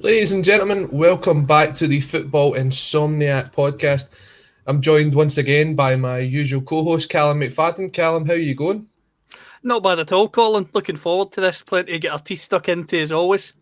Ladies and gentlemen, welcome back to the Football Insomniac podcast. I'm joined once again by my usual co-host, Callum McFadden. Callum, how are you going? Not bad at all, Colin. Looking forward to this. Plenty to get our teeth stuck into as always.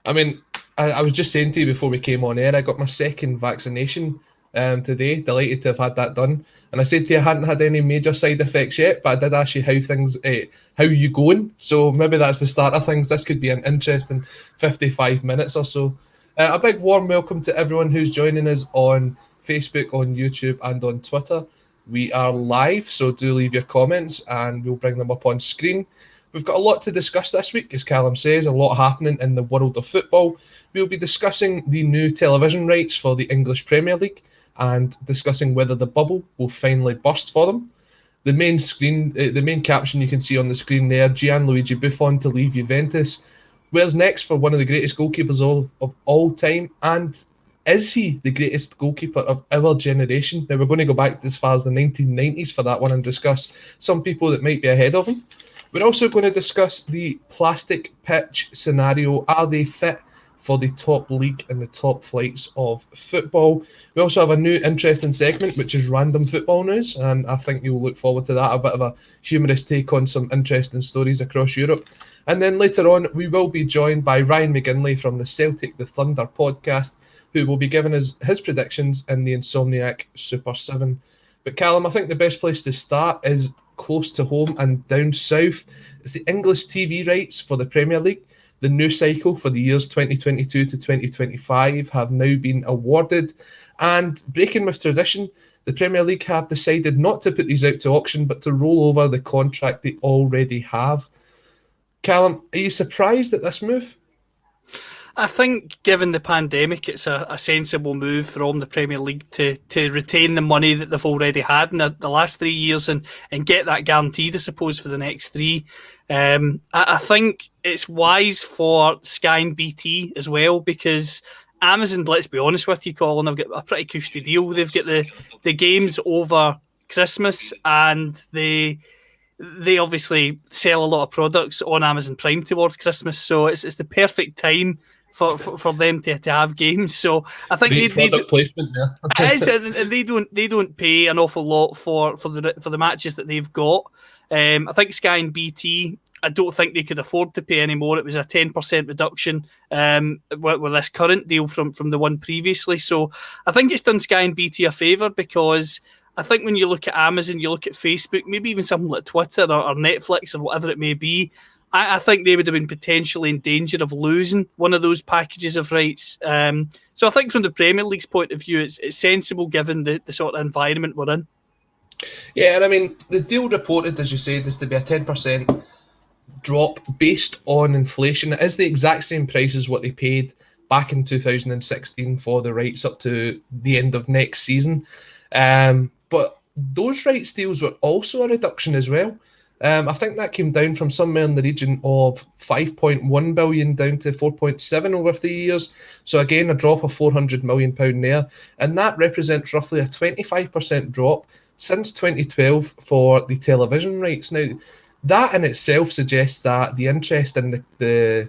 I mean, I was just saying to you before we came on air, I got my second vaccination today. Delighted to have had that done. And I said to you I hadn't had any major side effects yet, but I did ask you how you going. So maybe that's the start of things. This could be an interesting 55 minutes or so. A big warm welcome to everyone who's joining us on Facebook, on YouTube, and on Twitter. We are live, so do leave your comments and we'll bring them up on screen. We've got a lot to discuss this week, as Callum says, a lot happening in the world of football. We'll be discussing the new television rights for the English Premier League and discussing whether the bubble will finally burst for them. The main caption you can see on the screen there, Gianluigi Buffon to leave Juventus. Where's next for one of the greatest goalkeepers of all time? And is he the greatest goalkeeper of our generation? Now, we're going to go back as far as the 1990s for that one and discuss some people that might be ahead of him. We're also going to discuss the plastic pitch scenario. Are they fit for the top league and the top flights of football? We also have a new interesting segment, which is random football news, and I think you'll look forward to that. A bit of a humorous take on some interesting stories across Europe. And then later on, we will be joined by Ryan McGinley from the Celtic the Thunder podcast, who will be giving us his predictions in the Insomniac Super 7. But Callum, I think the best place to start is close to home and down south. It's the English TV rights for the Premier League. The new cycle for the years 2022 to 2025 have now been awarded. And breaking with tradition, the Premier League have decided not to put these out to auction, but to roll over the contract they already have. Callum, are you surprised at this move? I think, given the pandemic, it's a sensible move from the Premier League to retain the money that they've already had in the last 3 years and get that guaranteed, I suppose, for the next three. I think it's wise for Sky and BT as well, because Amazon, let's be honest with you, Colin, have got a pretty cushy deal. They've got the games over Christmas, and they obviously sell a lot of products on Amazon Prime towards Christmas, so it's the perfect time for them to have games. So I think product placement there. It is, and they don't pay an awful lot for the matches that they've got. I think Sky and BT, I don't think they could afford to pay any more. It was a 10% reduction with this current deal from the one previously. So I think it's done Sky and BT a favour, because I think when you look at Amazon, you look at Facebook, maybe even something like Twitter or Netflix or whatever it may be, I think they would have been potentially in danger of losing one of those packages of rights. So I think from the Premier League's point of view, it's sensible given the sort of environment we're in. Yeah, and I mean, the deal reported, as you said, is to be a 10% drop based on inflation. It is the exact same price as what they paid back in 2016 for the rights up to the end of next season. But those rights deals were also a reduction as well. I think that came down from somewhere in the region of 5.1 billion down to 4.7 over 3 years. So again, a drop of £400 million there. And that represents roughly a 25% drop since 2012 for the television rights. Now, that in itself suggests that the interest in the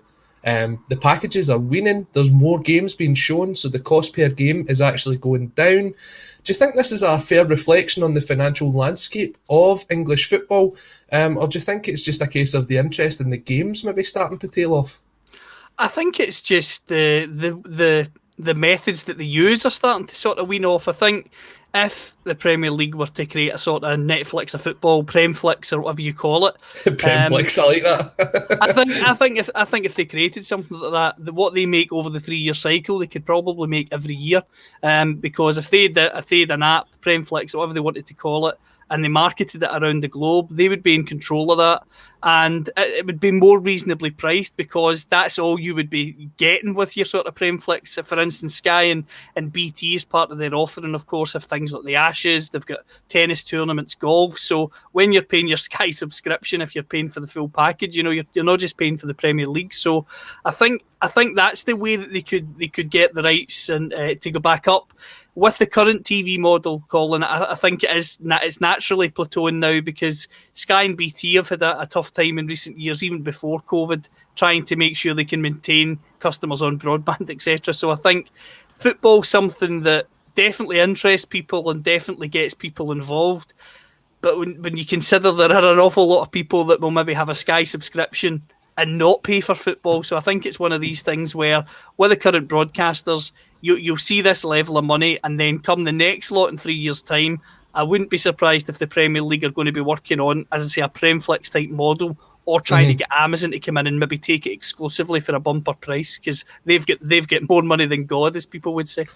packages are waning. There's more games being shown, so the cost per game is actually going down. Do you think this is a fair reflection on the financial landscape of English football, or do you think it's just a case of the interest in the games maybe starting to tail off? I think it's just the methods that they use are starting to sort of wean off. I think if the Premier League were to create a sort of Netflix of football, Premflix or whatever you call it, Premflix, I like that. I think if they created something like that, what they make over the 3 year cycle, they could probably make every year. Because if they had an app, Premflix, or whatever they wanted to call it, and they marketed it around the globe, they would be in control of that, and it would be more reasonably priced, because that's all you would be getting with your sort of Premflix. For instance, Sky and BT is part of their offering, of course, have things like the Ashes, they've got tennis tournaments, golf. So when you're paying your Sky subscription, if you're paying for the full package, you're not just paying for the Premier League. So I think that's the way that they could get the rights and to go back up. with the current TV model, Colin, I think it's naturally plateauing now, because Sky and BT have had a tough time in recent years, even before COVID, trying to make sure they can maintain customers on broadband, etc. So I think football's something that definitely interests people and definitely gets people involved. But when you consider there are an awful lot of people that will maybe have a Sky subscription and not pay for football. So I think it's one of these things where, with the current broadcasters, you'll see this level of money, and then come the next lot in 3 years' time, I wouldn't be surprised if the Premier League are going to be working on, as I say, a Premflix type model, or trying to get Amazon to come in and maybe take it exclusively for a bumper price, because they've got more money than God, as people would say.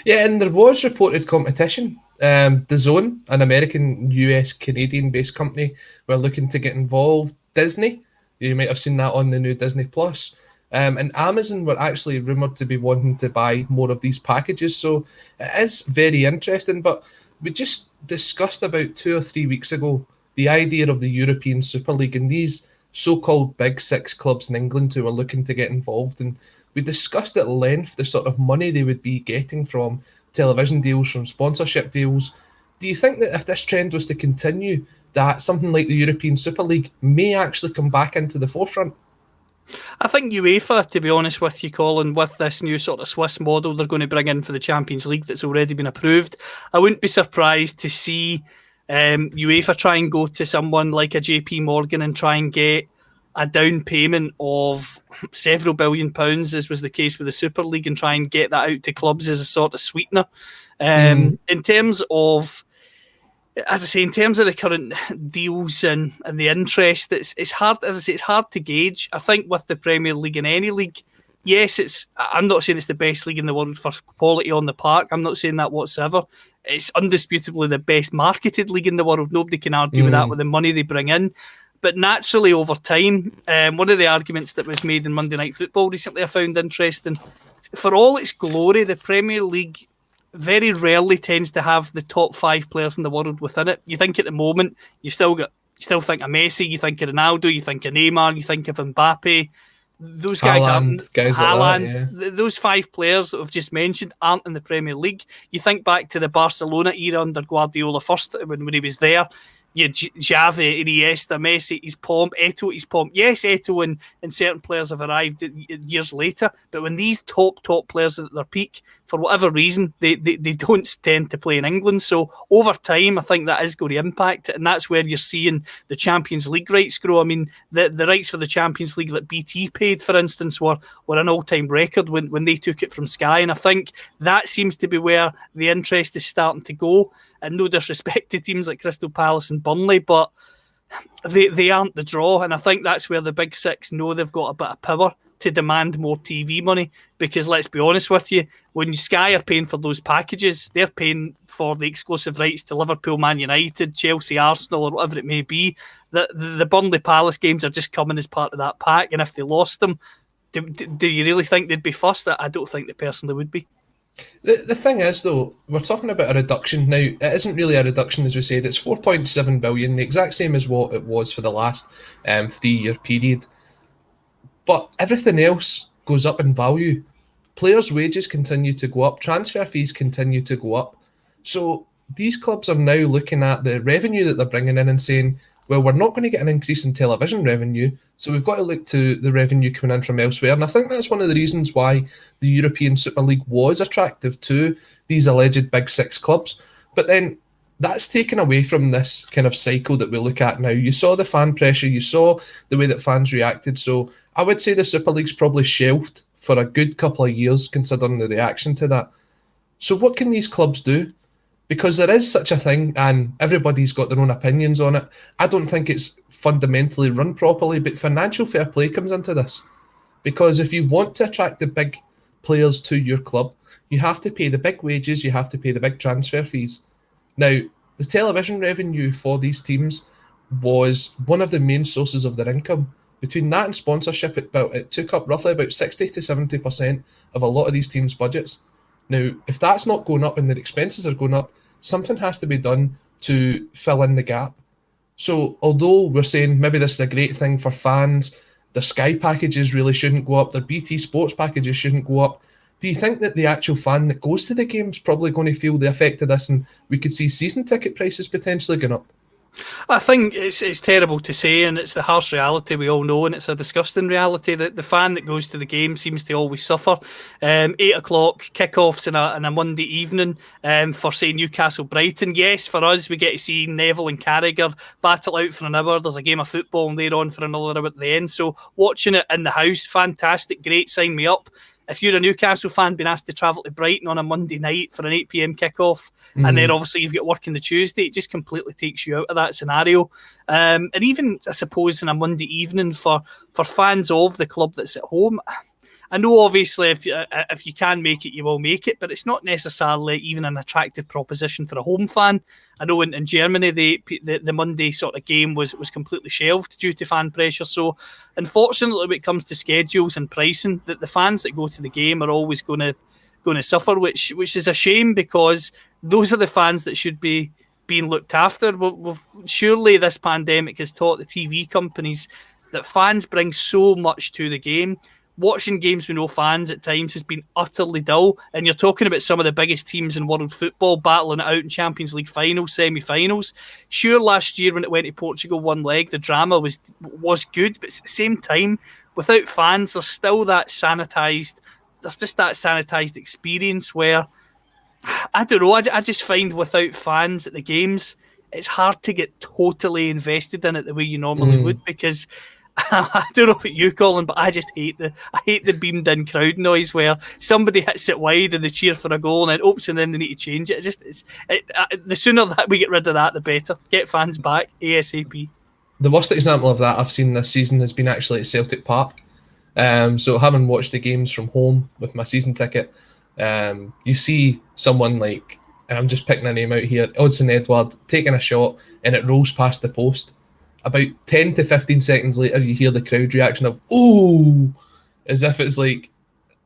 Yeah, and there was reported competition. DAZN, an American, US, Canadian based company, were looking to get involved. Disney, you might have seen that on the new Disney Plus. And Amazon were actually rumoured to be wanting to buy more of these packages. So it is very interesting. But we just discussed about 2 or 3 weeks ago the idea of the European Super League and these so-called big six clubs in England who are looking to get involved. And we discussed at length the sort of money they would be getting from television deals, from sponsorship deals. Do you think that if this trend was to continue, that something like the European Super League may actually come back into the forefront? I think UEFA, to be honest with you, Colin, with this new sort of Swiss model they're going to bring in for the Champions League that's already been approved, I wouldn't be surprised to see UEFA try and go to someone like a JP Morgan and try and get a down payment of several £billion, as was the case with the Super League, and try and get that out to clubs as a sort of sweetener. In terms of, as I say, in terms of the current deals and the interest, it's hard, as I say, it's hard to gauge. I think with the Premier League and any league, yes, I'm not saying it's the best league in the world for quality on the park. I'm not saying that whatsoever. It's undisputably the best marketed league in the world. Nobody can argue with that, with the money they bring in. But naturally, over time, one of the arguments that was made in Monday Night Football recently I found interesting. For all its glory, the Premier League very rarely tends to have the top 5 players in the world within it. You think at the moment, you still think of Messi, you think of Ronaldo, you think of Neymar, you think of Mbappe. Those guys aren't. Haaland, like that, those 5 players that I've just mentioned aren't in the Premier League. You think back to the Barcelona era under Guardiola first, when he was there. Yeah, Xavi, Iniesta, Messi, his pomp, Eto'o, his pomp. Yes, Eto'o and certain players have arrived years later, but when these top players are at their peak, for whatever reason, they don't tend to play in England. So over time, I think that is going to impact it, and that's where you're seeing the Champions League rights grow. I mean, the rights for the Champions League that BT paid, for instance, were an all-time record when they took it from Sky, and I think that seems to be where the interest is starting to go. And no disrespect to teams like Crystal Palace and Burnley, but they aren't the draw. And I think that's where the Big Six know they've got a bit of power to demand more TV money. Because let's be honest with you, when Sky are paying for those packages, they're paying for the exclusive rights to Liverpool, Man United, Chelsea, Arsenal, or whatever it may be. The Burnley Palace games are just coming as part of that pack. And if they lost them, do you really think they'd be fussed? I don't think they personally would be. The thing is, though, we're talking about a reduction now. It isn't really a reduction, as we said. It's 4.7 billion, the exact same as what it was for the last 3-year period. But everything else goes up in value. Players' wages continue to go up. Transfer fees continue to go up. So these clubs are now looking at the revenue that they're bringing in and saying, well, we're not going to get an increase in television revenue, so we've got to look to the revenue coming in from elsewhere. And I think that's one of the reasons why the European Super League was attractive to these alleged Big Six clubs. But then that's taken away from this kind of cycle that we look at now. You saw the fan pressure, you saw the way that fans reacted. So I would say the Super League's probably shelved for a good couple of years, considering the reaction to that. So what can these clubs do? Because there is such a thing, and everybody's got their own opinions on it. I don't think it's fundamentally run properly, but financial fair play comes into this. Because if you want to attract the big players to your club, you have to pay the big wages, you have to pay the big transfer fees. Now, the television revenue for these teams was one of the main sources of their income. Between that and sponsorship, it took up roughly about 60 to 70% of a lot of these teams' budgets. Now, if that's not going up and their expenses are going up, something has to be done to fill in the gap. So although we're saying maybe this is a great thing for fans, their Sky packages really shouldn't go up, their BT Sports packages shouldn't go up, Do you think that the actual fan that goes to the game is probably going to feel the effect of this, and we could see season ticket prices potentially going up? I think it's terrible to say, and it's the harsh reality we all know, and it's a disgusting reality that the fan that goes to the game seems to always suffer. 8 o'clock kickoffs on a Monday evening for, say, Newcastle Brighton. Yes, for us, we get to see Neville and Carragher battle out for an hour. There's a game of football and they're on for another hour at the end. So watching it in the house, fantastic, great, sign me up. If you're a Newcastle fan being asked to travel to Brighton on a Monday night for an 8 p.m. kickoff, and then obviously you've got work on the Tuesday, it just completely takes you out of that scenario. And even, I suppose, on a Monday evening for fans of the club that's at home, I know obviously if you can make it, you will make it, but it's not necessarily even an attractive proposition for a home fan. I know in Germany the Monday sort of game was completely shelved due to fan pressure. So unfortunately, when it comes to schedules and pricing, that the fans that go to the game are always going to suffer, which is a shame, because those are the fans that should be being looked after. Surely this pandemic has taught the TV companies that fans bring so much to the game. Watching games with no fans at times has been utterly dull, and you're talking about some of the biggest teams in world football battling it out in Champions League finals, semi-finals. Sure, last year when it went to Portugal one leg, the drama was good, but at the same time, without fans, there's still that sanitised. There's just that sanitised experience where, I don't know, I just find without fans at the games, it's hard to get totally invested in it the way you normally would, because I don't know about you, Colin, but I just hate the beamed in crowd noise where somebody hits it wide and they cheer for a goal and then oops, and then they need to change it. The sooner that we get rid of that, the better. Get fans back ASAP. The worst example of that I've seen this season has been actually at Celtic Park. So having watched the games from home with my season ticket, you see someone like, and I'm just picking a name out here, Odsonne Edouard taking a shot and it rolls past the post. About 10 to 15 seconds later, you hear the crowd reaction of, "Oh," as if it's like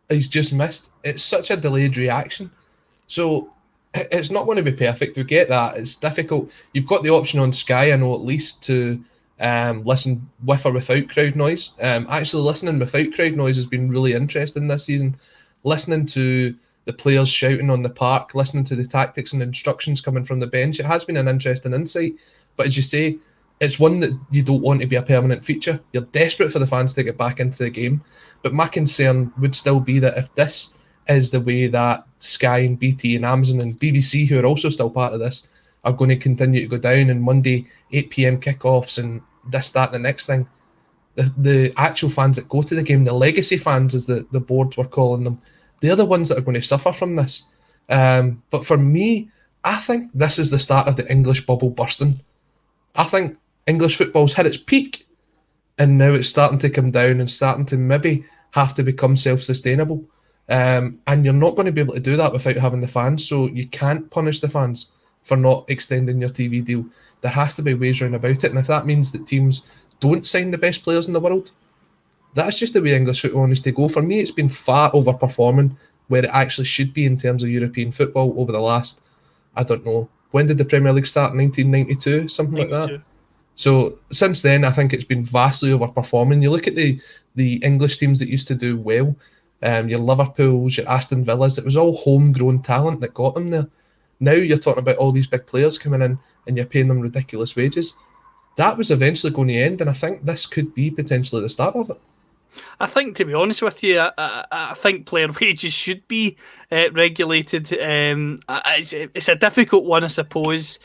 he's just missed. It's such a delayed reaction. So it's not going to be perfect. We get that. It's difficult. You've got the option on Sky, I know, at least, to listen with or without crowd noise. Actually, listening without crowd noise has been really interesting this season. Listening to the players shouting on the park, listening to the tactics and instructions coming from the bench, it has been an interesting insight. But as you say, it's one that you don't want to be a permanent feature. You're desperate for the fans to get back into the game. But my concern would still be that if this is the way that Sky and BT and Amazon and BBC, who are also still part of this, are going to continue to go down, and Monday 8 p.m. kickoffs and this, that, the next thing, the actual fans that go to the game, the legacy fans as the board were calling them, they're the ones that are going to suffer from this. But for me, I think this is the start of the English bubble bursting. I think English football's hit its peak, and now it's starting to come down and starting to maybe have to become self-sustainable. And you're not going to be able to do that without having the fans, so you can't punish the fans for not extending your TV deal. There has to be ways around about it, and if that means that teams don't sign the best players in the world, that's just the way English football needs to go. For me, it's been far overperforming where it actually should be in terms of European football over the last, I don't know, when did the Premier League start? 1992, something 92. Like that. So since then, I think it's been vastly overperforming. You look at the English teams that used to do well, your Liverpools, your Aston Villas, it was all homegrown talent that got them there. Now you're talking about all these big players coming in and you're paying them ridiculous wages. That was eventually going to end, and I think this could be potentially the start of it. I think, to be honest with you, I think player wages should be regulated. It's a difficult one, I suppose,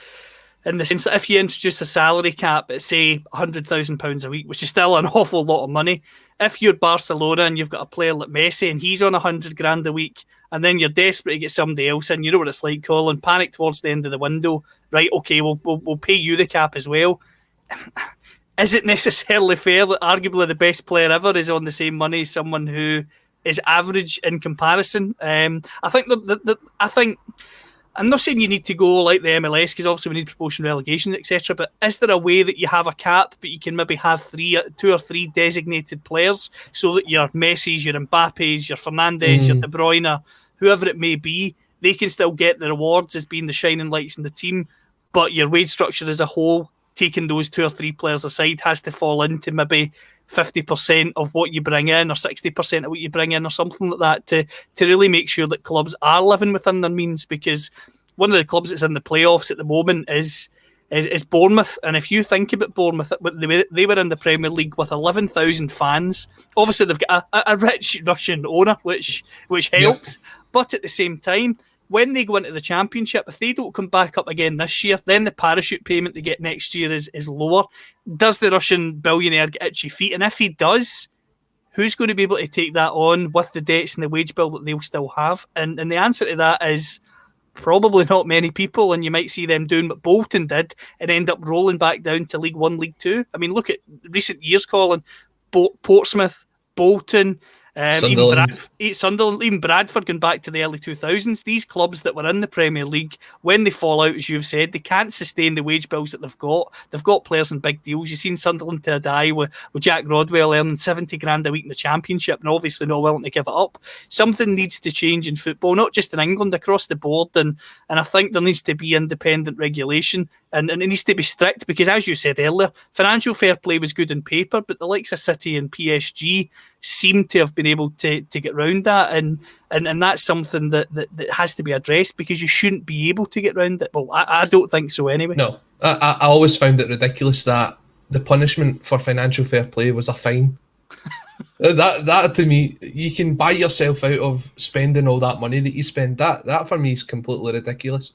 in the sense that if you introduce a salary cap at, say, £100,000 a week, which is still an awful lot of money, if you're Barcelona and you've got a player like Messi and he's on 100 grand a week, and then you're desperate to get somebody else in, you know what it's like, Colin, panic towards the end of the window, right, okay, we'll pay you the cap as well. Is it necessarily fair that arguably the best player ever is on the same money as someone who is average in comparison? I think I'm not saying you need to go like the MLS, because obviously we need promotion, relegation, etc. But is there a way that you have a cap, but you can maybe have two or three designated players, so that your Messi's, your Mbappe's, your Fernandes, your De Bruyne, whoever it may be, they can still get the rewards as being the shining lights in the team, but your wage structure as a whole, taking those two or three players aside, has to fall into maybe 50% of what you bring in, or 60% of what you bring in, or something like that, to really make sure that clubs are living within their means. Because one of the clubs that's in the playoffs at the moment is Bournemouth. And if you think about Bournemouth, they were in the Premier League with 11,000 fans. Obviously, they've got a rich Russian owner, which helps. Yep. But at the same time, when they go into the Championship, if they don't come back up again this year, then the parachute payment they get next year is lower. Does the Russian billionaire get itchy feet? And if he does, who's going to be able to take that on with the debts and the wage bill that they'll still have? And the answer to that is probably not many people, and you might see them doing what Bolton did and end up rolling back down to League One, League Two. I mean, look at recent years, Colin. Portsmouth, Bolton, Sunderland. Even Bradford going back to the early 2000s. These clubs that were in the Premier League, when they fall out, as you've said, they can't sustain the wage bills that they've got. They've got players in big deals. You've seen Sunderland to a die with Jack Rodwell earning 70 grand a week in the Championship and obviously not willing to give it up. Something needs to change in football, not just in England, across the board. And I think there needs to be independent regulation. And it needs to be strict because, as you said earlier, financial fair play was good on paper, but the likes of City and PSG seem to have been able to get round that. And that's something that has to be addressed because you shouldn't be able to get round it. Well, I don't think so anyway. No, I always found it ridiculous that the punishment for financial fair play was a fine. that to me, you can buy yourself out of spending all that money that you spend. That for me is completely ridiculous.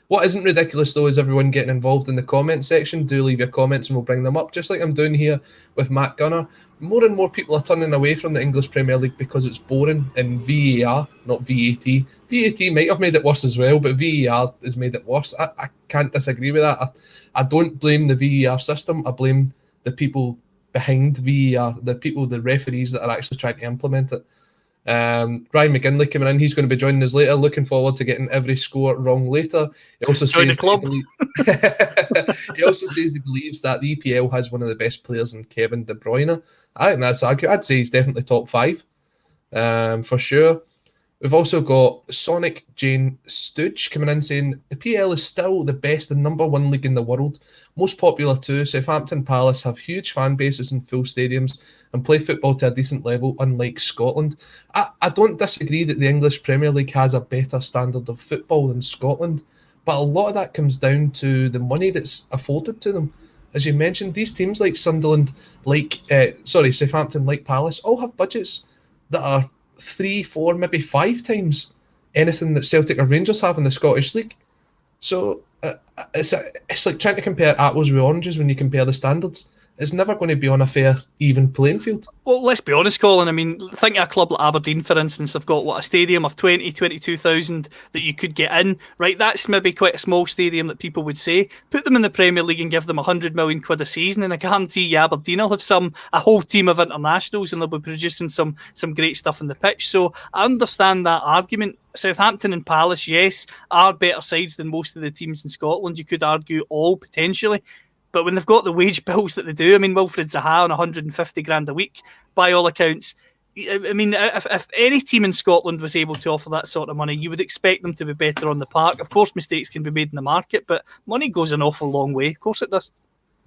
What isn't ridiculous, though, is everyone getting involved in the comment section. Do leave your comments and we'll bring them up, just like I'm doing here with Matt Gunner. More and more people are turning away from the English Premier League because it's boring and VAR, not VAT. VAT might have made it worse as well, but VAR has made it worse. I can't disagree with that. I don't blame the VAR system. I blame the people behind VAR, the referees that are actually trying to implement it. Ryan McGinley coming in, he's going to be joining us later. Looking forward to getting every score wrong later. He also Join the club. He also says he believes that the EPL has one of the best players in Kevin De Bruyne. I think that's accurate. I'd say he's definitely top 5 for sure. We've also got Sonic Jane Stooge coming in saying the PL is still the best and number 1 league in the world. Most popular too. Southampton Palace have huge fan bases and full stadiums and play football to a decent level, unlike Scotland. I don't disagree that the English Premier League has a better standard of football than Scotland, but a lot of that comes down to the money that's afforded to them. As you mentioned, these teams like Sunderland, Southampton, like Palace, all have budgets that are 3, 4, maybe 5 times anything that Celtic or Rangers have in the Scottish League. So it's like trying to compare apples with oranges when you compare the standards. It's never going to be on a fair, even playing field. Well, let's be honest, Colin. I mean, think of a club like Aberdeen, for instance. They've got, a stadium of 22,000 that you could get in, right? That's maybe quite a small stadium that people would say. Put them in the Premier League and give them 100 million quid a season, and I guarantee you Aberdeen will have a whole team of internationals and they'll be producing some great stuff on the pitch. So I understand that argument. Southampton and Palace, yes, are better sides than most of the teams in Scotland. You could argue all, potentially. But when they've got the wage bills that they do, I mean, Wilfred Zaha on 150 grand a week, by all accounts. I mean, if any team in Scotland was able to offer that sort of money, you would expect them to be better on the park. Of course, mistakes can be made in the market, but money goes an awful long way. Of course it does.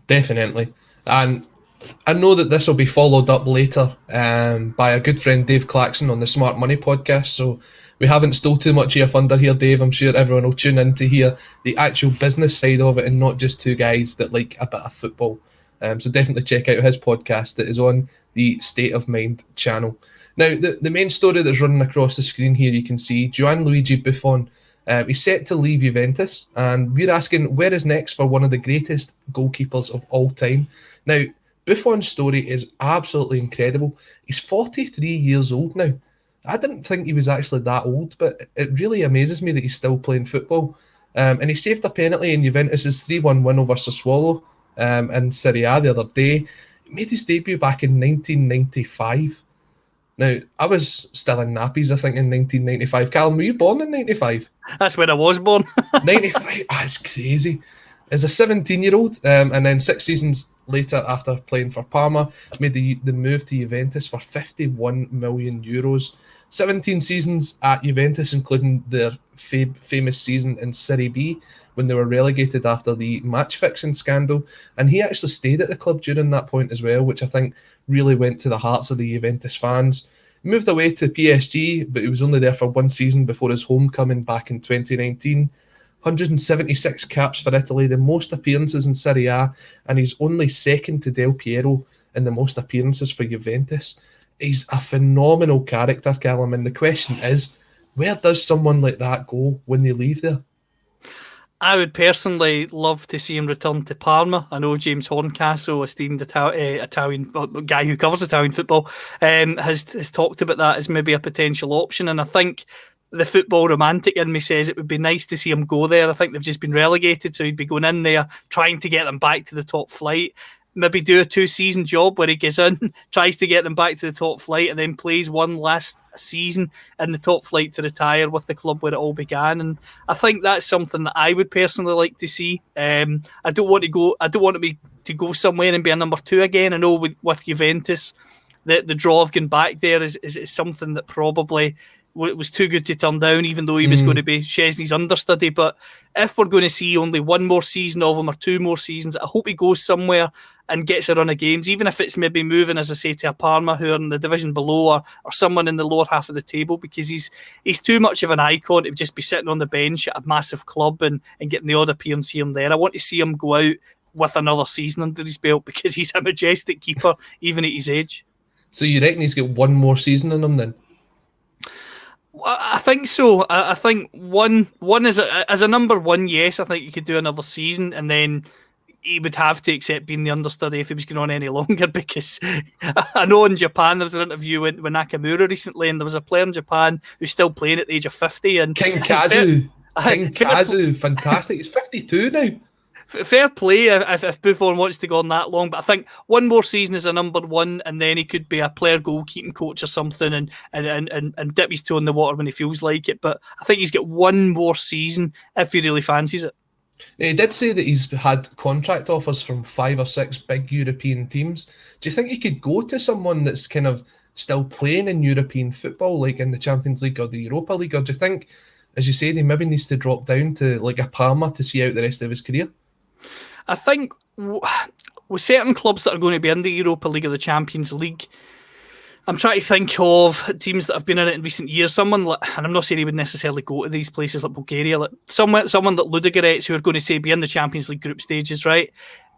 Definitely. And I know that this will be followed up later by a good friend, Dave Claxon, on the Smart Money podcast. So we haven't stole too much of your thunder here, Dave. I'm sure everyone will tune in to hear the actual business side of it and not just two guys that like a bit of football. So definitely check out his podcast that is on the State of Mind channel. Now, the main story that's running across the screen here, you can see Gianluigi Buffon. He's set to leave Juventus, and we're asking where is next for one of the greatest goalkeepers of all time. Now, Buffon's story is absolutely incredible. He's 43 years old now. I didn't think he was actually that old, but it really amazes me that he's still playing football. And he saved a penalty in Juventus' 3-1 win over Sassuolo in Serie A the other day. He made his debut back in 1995. Now, I was still in nappies, I think, in 1995. Callum, were you born in 95? That's when I was born. 95? That's crazy. As a 17-year-old, and then 6 seasons later, after playing for Parma, made the move to Juventus for €51 million. 17 seasons at Juventus, including their famous season in Serie B when they were relegated after the match fixing scandal. And he actually stayed at the club during that point as well, which I think really went to the hearts of the Juventus fans. He moved away to PSG, but he was only there for one season before his homecoming back in 2019. 176 caps for Italy, the most appearances in Serie A, and he's only second to Del Piero in the most appearances for Juventus. He's a phenomenal character, Callum, and the question is, where does someone like that go when they leave there? I would personally love to see him return to Parma. I know James Horncastle, esteemed Italian guy who covers Italian football, has talked about that as maybe a potential option. And I think the football romantic in me says it would be nice to see him go there. I think they've just been relegated, so he'd be going in there trying to get them back to the top flight. Maybe do a 2-season job where he gets in, tries to get them back to the top flight, and then plays one last season in the top flight to retire with the club where it all began. And I think that's something that I would personally like to see. I don't want to go somewhere and be a number 2 again. I know with Juventus, the draw of going back there is something that probably was too good to turn down, even though he was going to be Chesney's understudy. But if we're going to see only one more season of him or 2 more seasons, I hope he goes somewhere and gets a run of games, even if it's maybe moving, as I say, to a Parma who are in the division below, or someone in the lower half of the table, because he's too much of an icon to just be sitting on the bench at a massive club and getting the odd appearance here and there. I want to see him go out with another season under his belt, because he's a majestic keeper, even at his age. So you reckon he's got one more season in him then? I think so. I think one is as a number 1, yes. I think he could do another season, and then he would have to accept being the understudy if he was going on any longer, because I know in Japan there was an interview with Nakamura recently, and there was a player in Japan who's still playing at the age of 50. And King Kazu. Fantastic. He's 52 now. Fair play if Buffon wants to go on that long, but I think one more season as a number 1, and then he could be a player goalkeeping coach or something, and dip his toe in the water when he feels like it. But I think he's got one more season if he really fancies it. He did say that he's had contract offers from 5 or 6 big European teams. Do you think he could go to someone that's kind of still playing in European football, like in the Champions League or the Europa League? Or do you think, as you said, he maybe needs to drop down to like a Parma to see out the rest of his career? I think with certain clubs that are going to be in the Europa League or the Champions League, I'm trying to think of teams that have been in it in recent years. Someone like, and I'm not saying he would necessarily go to these places like Bulgaria, like someone like Ludogorets, who are going to say be in the Champions League group stages, right?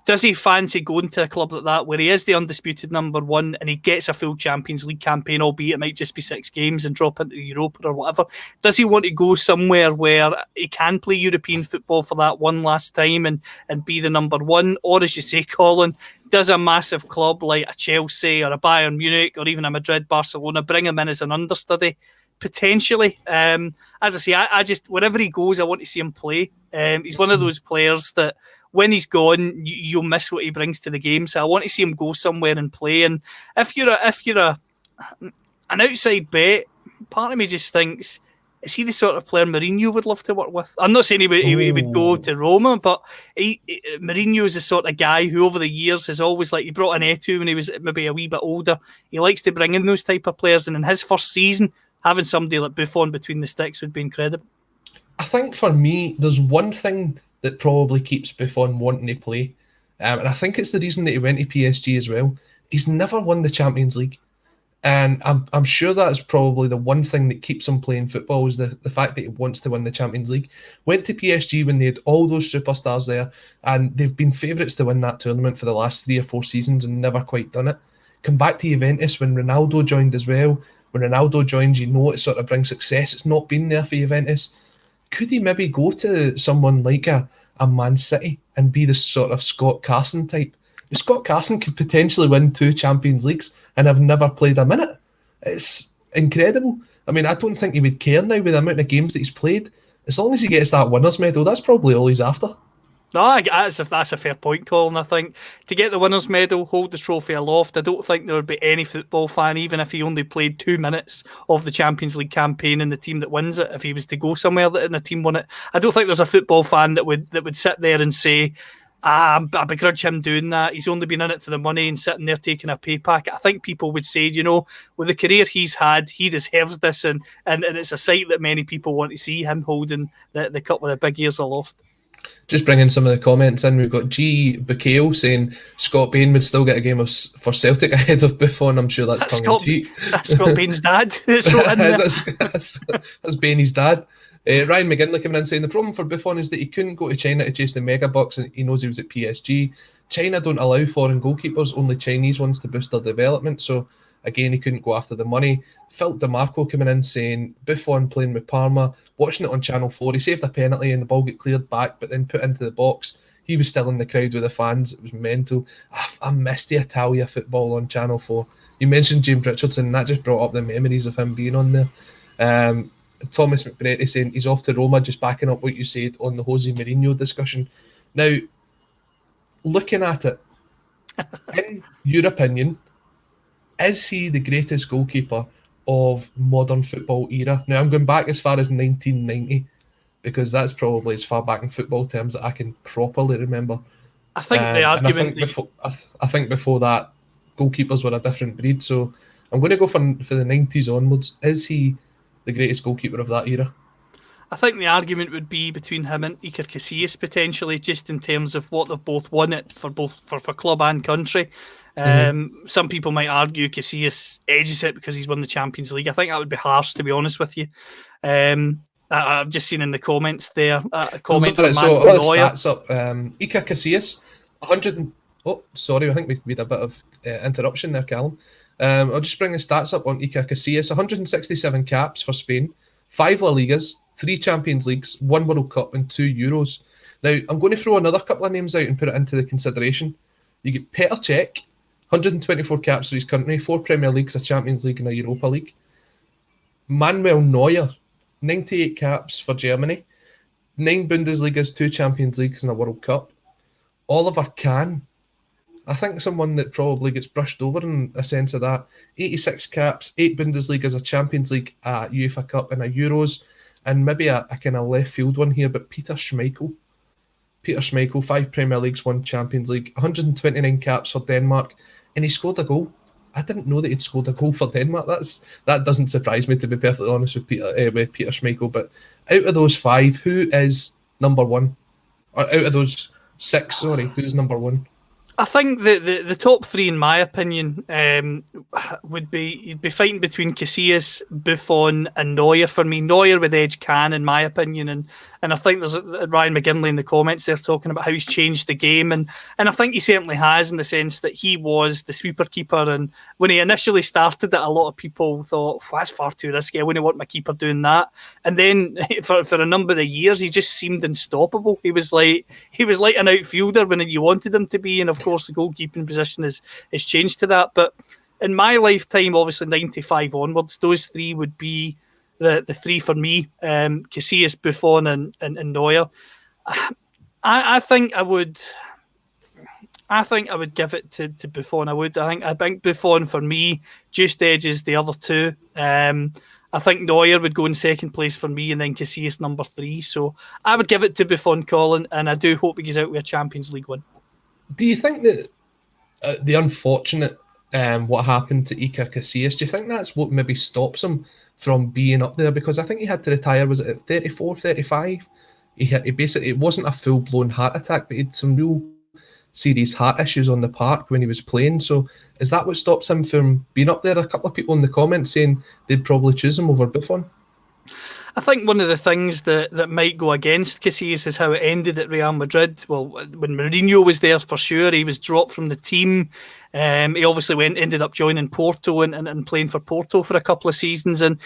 Does he fancy going to a club like that where he is the undisputed number 1 and he gets a full Champions League campaign, albeit it might just be 6 games, and drop into the Europa or whatever? Does he want to go somewhere where he can play European football for that one last time and be the number 1? Or, as you say, Colin, does a massive club like a Chelsea or a Bayern Munich or even a Madrid, Barcelona bring him in as an understudy? Potentially. As I say, I just, wherever he goes, I want to see him play. He's one of those players that when he's gone, you'll miss what he brings to the game. So I want to see him go somewhere and play. And if you're an outside bet, part of me just thinks, is he the sort of player Mourinho would love to work with? I'm not saying he would go to Roma, but Mourinho is the sort of guy who over the years has always, like, he brought in Eto'o when he was maybe a wee bit older. He likes to bring in those type of players, and in his first season, having somebody like Buffon between the sticks would be incredible. I think for me, there's one thing that probably keeps Buffon wanting to play, and I think it's the reason that he went to PSG as well. He's never won the Champions League, and I'm sure that's probably the one thing that keeps him playing football, is the fact that he wants to win the Champions League. Went to PSG when they had all those superstars there, and they've been favourites to win that tournament for the last 3 or 4 seasons and never quite done it. Come back to Juventus when Ronaldo joined as well. When Ronaldo joins, you know it sort of brings success. It's not been there for Juventus. Could he maybe go to someone like a Man City and be the sort of Scott Carson type? Scott Carson could potentially win 2 Champions Leagues and have never played a minute. It's incredible. I mean, I don't think he would care now with the amount of games that he's played. As long as he gets that winner's medal, that's probably all he's after. No, that's a fair point, Colin. I think to get the winner's medal, hold the trophy aloft, I don't think there would be any football fan, even if he only played 2 minutes of the Champions League campaign in the team that wins it, if he was to go somewhere that and a team won it, I don't think there's a football fan that would sit there and say, I begrudge him doing that. He's only been in it for the money and sitting there taking a pay packet. I think people would say, you know, with the career he's had, he deserves this, and it's a sight that many people want to see, him holding the cup with the big ears aloft. Just bringing some of the comments in, we've got G. Bacale saying Scott Bain would still get a game for Celtic ahead of Buffon. I'm sure that's tongue in cheek. That's Scott Bain's dad that's wrote in there. That's Bain's dad. Ryan McGinley coming in saying the problem for Buffon is that he couldn't go to China to chase the mega bucks, and he knows he was at PSG. China don't allow foreign goalkeepers, only Chinese ones to boost their development. So again, he couldn't go after the money. Phil DeMarco coming in saying Buffon playing with Parma, watching it on Channel 4, he saved a penalty and the ball got cleared back but then put into the box. He was still in the crowd with the fans. It was mental. I missed the Italia football on Channel 4. You mentioned James Richardson, and that just brought up the memories of him being on there. Thomas McBretty saying he's off to Roma, just backing up what you said on the Jose Mourinho discussion. Now, looking at it, in your opinion, is he the greatest goalkeeper of modern football era? Now, I'm going back as far as 1990, because that's probably as far back in football terms that I can properly remember. I think the argument... I think before that, goalkeepers were a different breed, so I'm going to go for the 90s onwards. Is he the greatest goalkeeper of that era? I think the argument would be between him and Iker Casillas potentially, just in terms of what they've both won it for club and country. Some people might argue Casillas edges it because he's won the Champions League. I think that would be harsh, to be honest with you. I've just seen in the comments there a comment from Manuel Neuer. Stats up. Iker Casillas, 100. Oh, sorry, I think we had a bit of interruption there, Callum. I'll just bring the stats up on Iker Casillas. 167 caps for Spain, 5 La Ligas, 3 Champions Leagues, 1 World Cup and 2 Euros. Now, I'm going to throw another couple of names out and put it into the consideration. You get Petr Cech, 124 caps for his country, 4 Premier Leagues, a Champions League and a Europa League. Manuel Neuer, 98 caps for Germany, 9 Bundesligas, 2 Champions Leagues and a World Cup. Oliver Kahn, I think someone that probably gets brushed over in a sense of that. 86 caps, 8 Bundesligas, a Champions League, a UEFA Cup and a Euros, and maybe a kind of left field one here, but Peter Schmeichel. 5 Premier Leagues, 1 Champions League, 129 caps for Denmark, and he scored a goal. I didn't know that he'd scored a goal for Denmark. That doesn't surprise me, to be perfectly honest with Peter Schmeichel. But out of those 5, who is number 1? Or out of those 6, who's number 1? I think the top 3, in my opinion, would be, you'd be fighting between Casillas, Buffon and Neuer for me. Neuer with edge Kahn, in my opinion, and I think there's Ryan McGinley in the comments there talking about how he's changed the game, and I think he certainly has, in the sense that he was the sweeper keeper, and when he initially started it, a lot of people thought, that's far too risky, I wouldn't want my keeper doing that, and then for a number of years he just seemed unstoppable. He was like an outfielder when you wanted him to be, and of course the goalkeeping position is changed to that. But in my lifetime, obviously 95 onwards, those 3 would be the 3 for me. Casillas, Buffon and Neuer. I think I would give it to Buffon. I think Buffon for me just edges the other 2. I think Neuer would go in second place for me, and then Casillas number 3. So I would give it to Buffon, Colin, and I do hope he goes out with a Champions League win. Do you think that the unfortunate what happened to Iker Casillas, do you think that's what maybe stops him from being up there? Because I think he had to retire, was it at 34, 35? He basically, it wasn't a full-blown heart attack, but he had some real serious heart issues on the park when he was playing. So is that what stops him from being up there? A couple of people in the comments saying they'd probably choose him over Buffon. I think one of the things that might go against Casillas is how it ended at Real Madrid. Well, when Mourinho was there, for sure, he was dropped from the team. He obviously ended up joining Porto and playing for Porto for a couple of seasons. And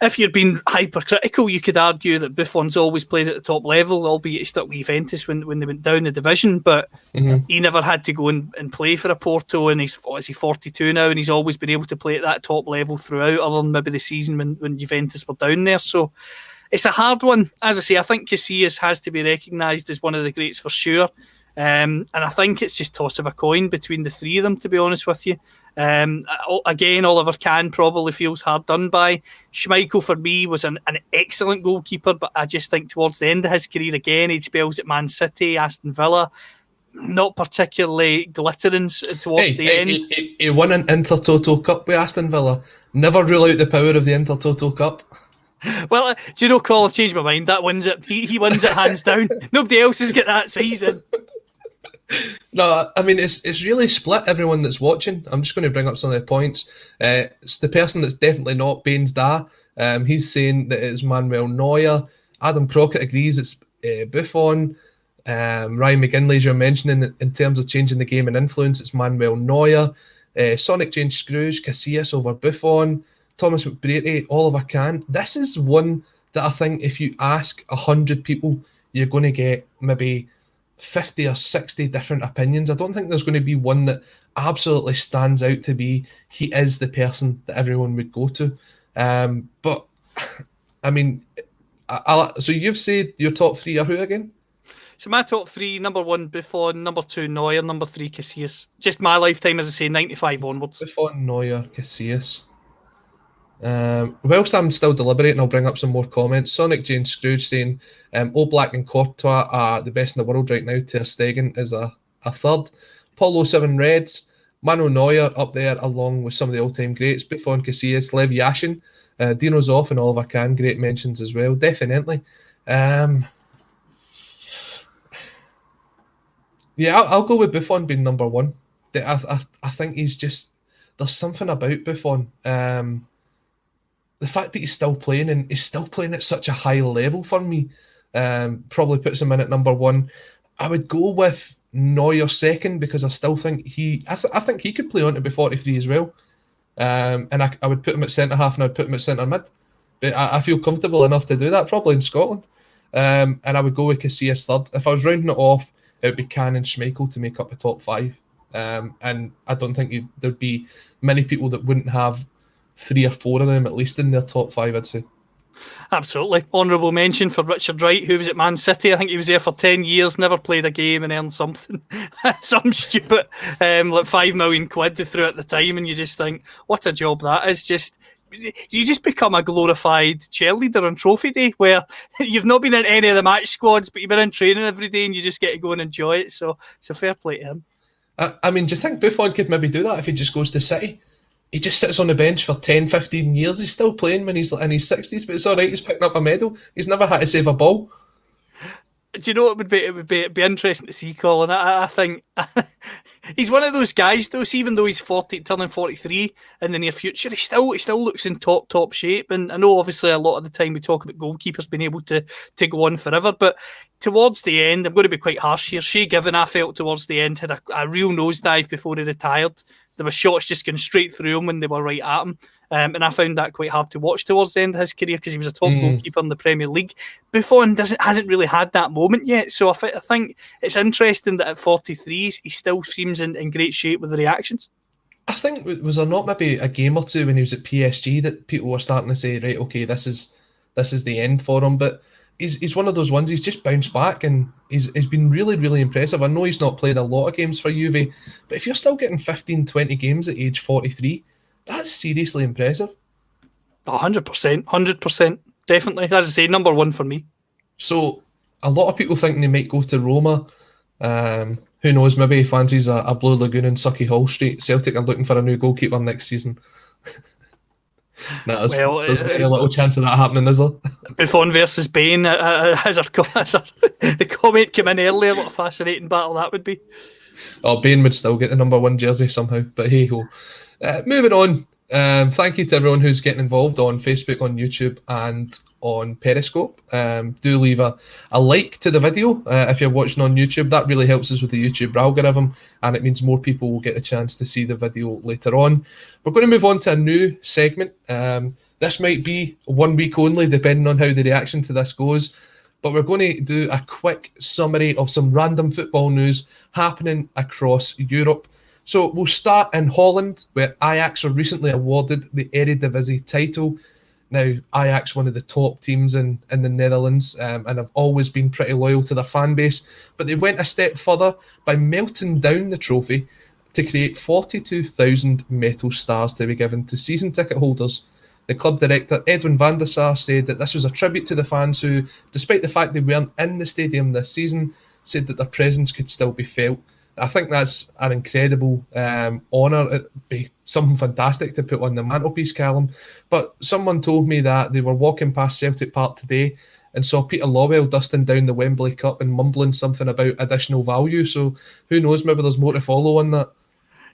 if you're being hypercritical, you could argue that Buffon's always played at the top level, albeit he stuck with Juventus when they went down the division. But he never had to go and play for a Porto, and he's 42 now, and he's always been able to play at that top level throughout, other than maybe the season when Juventus were down there. So it's a hard one. As I say, I think Casillas has to be recognised as one of the greats for sure. And I think it's just toss of a coin between the 3 of them, to be honest with you. Again, Oliver Kahn probably feels hard done by. Schmeichel for me was an excellent goalkeeper, but I just think towards the end of his career, again, he spells at Man City, Aston Villa, not particularly glittering towards the end. He won an Intertoto Cup with Aston Villa. Never rule out the power of the Intertoto Cup. Well, do you know, Cole, I've changed my mind. That wins it. He wins it hands down. Nobody else has got that season. No, I mean it's really split. Everyone that's watching, I'm just going to bring up some of the points. It's the person that's definitely not Baines Da. He's saying that it's Manuel Neuer. Adam Crockett agrees it's Buffon. Ryan McGinley, as you're mentioning, in terms of changing the game and influence, it's Manuel Neuer. Sonic Jane Scrooge, Casillas over Buffon. Thomas McBrady, Oliver Kahn. This is one that I think if you ask 100 people, you're going to get maybe 50 or 60 different opinions. I don't think there's going to be one that absolutely stands out to be he is the person that everyone would go to. But I mean, so you've said your top three are who again? So my top three: number one, Buffon; number two, Neuer; number three, Casillas. Just my lifetime, as I say, 95 onwards. Buffon, Neuer, Casillas. Whilst I'm still deliberating, I'll bring up some more comments. Sonic Jane Scrooge saying Oblak and Courtois are the best in the world right now. Ter Stegen is a third. Paulo 7 Reds, Mano Neuer up there along with some of the all-time greats. Buffon, Casillas, Lev Yashin, Dino Zoff and Oliver Kahn, great mentions as well, definitely. Yeah, I'll go with Buffon being number one. I think he's just, there's something about Buffon. The fact that he's still playing and he's still playing at such a high level for me probably puts him in at number one. I would go with Neuer second because I still think I think he could play on to be 43 as well. And I would put him at centre half and I'd put him at centre mid. But I feel comfortable enough to do that, probably in Scotland. And I would go with Casillas third. If I was rounding it off, it would be Kahn and Schmeichel to make up the top five. And I don't think there'd be many people that wouldn't have 3 or 4 of them at least in their top 5, I'd say. Absolutely. Honourable mention for Richard Wright, who was at Man City. I think he was there for 10 years, never played a game and earned something. Some stupid, like 5 million quid they threw at the time, and you just think, what a job that is. You just become a glorified cheerleader on trophy day where you've not been in any of the match squads, but you've been in training every day and you just get to go and enjoy it. So fair play to him. I mean, do you think Buffon could maybe do that if he just goes to City? He just sits on the bench for 10, 15 years. He's still playing when he's in his 60s, but it's all right. He's picking up a medal. He's never had to save a ball. Do you know what it would be interesting to see, Colin? I think he's one of those guys, though. So even though he's 40, turning 43 in the near future, he still looks in top shape. And I know, obviously, a lot of the time we talk about goalkeepers being able to go on forever, but towards the end, I'm going to be quite harsh here. Shea Given, I felt towards the end, had a real nosedive before he retired. There were shots just going straight through him when they were right at him. And I found that quite hard to watch towards the end of his career because he was a top goalkeeper in the Premier League. Buffon hasn't really had that moment yet. So I think it's interesting that at 43, he still seems in great shape with the reactions. I think, was there not maybe a game or two when he was at PSG that people were starting to say, right, okay, this is the end for him. But he's one of those ones, he's just bounced back and he's been really, really impressive. I know he's not played a lot of games for Juve, but if you're still getting 15, 20 games at age 43, that's seriously impressive. 100%. Definitely. As I say, number one for me. So, a lot of people thinking they might go to Roma. Who knows, maybe he fancies a Blue Lagoon in Sucky Hall Street. Celtic are looking for a new goalkeeper next season. There's very little chance of that happening, is there? Buffon versus Bain, as the comment came in earlier, what a fascinating battle that would be. Oh, Bain would still get the number 1 jersey somehow, but hey ho. Moving on, thank you to everyone who's getting involved on Facebook, on YouTube, and on Periscope. Do leave a like to the video if you're watching on YouTube. That really helps us with the YouTube algorithm, and it means more people will get the chance to see the video later on. We're going to move on to a new segment. This might be 1 week only, depending on how the reaction to this goes. But we're going to do a quick summary of some random football news happening across Europe. So we'll start in Holland, where Ajax were recently awarded the Eredivisie title. Now, Ajax, one of the top teams in the Netherlands, and have always been pretty loyal to their fan base. But they went a step further by melting down the trophy to create 42,000 metal stars to be given to season ticket holders. The club director, Edwin van der Sar, said that this was a tribute to the fans who, despite the fact they weren't in the stadium this season, said that their presence could still be felt I think that's an incredible honour. It'd be something fantastic to put on the mantelpiece, Callum. But someone told me that they were walking past Celtic Park today and saw Peter Lawwell dusting down the Wembley Cup and mumbling something about additional value. So who knows, maybe there's more to follow on that.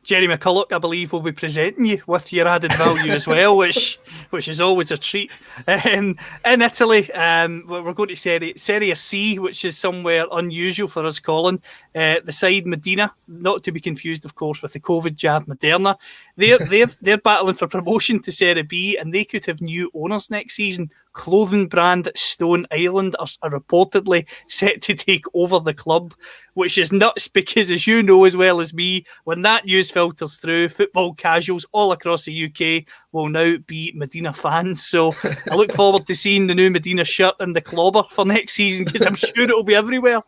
Jerry McCulloch, I believe, will be presenting you with your added value as well, which is always a treat. In Italy, we're going to Serie C, which is somewhere unusual for us, Colin. The side Medina, not to be confused, of course, with the COVID jab Moderna. They're battling for promotion to Serie B, and they could have new owners next season. Clothing brand Stone Island are reportedly set to take over the club, which is nuts because, as you know as well as me, when that news filters through, football casuals all across the UK will now be Medina fans. So I look forward to seeing the new Medina shirt and the clobber for next season, because I'm sure it'll be everywhere.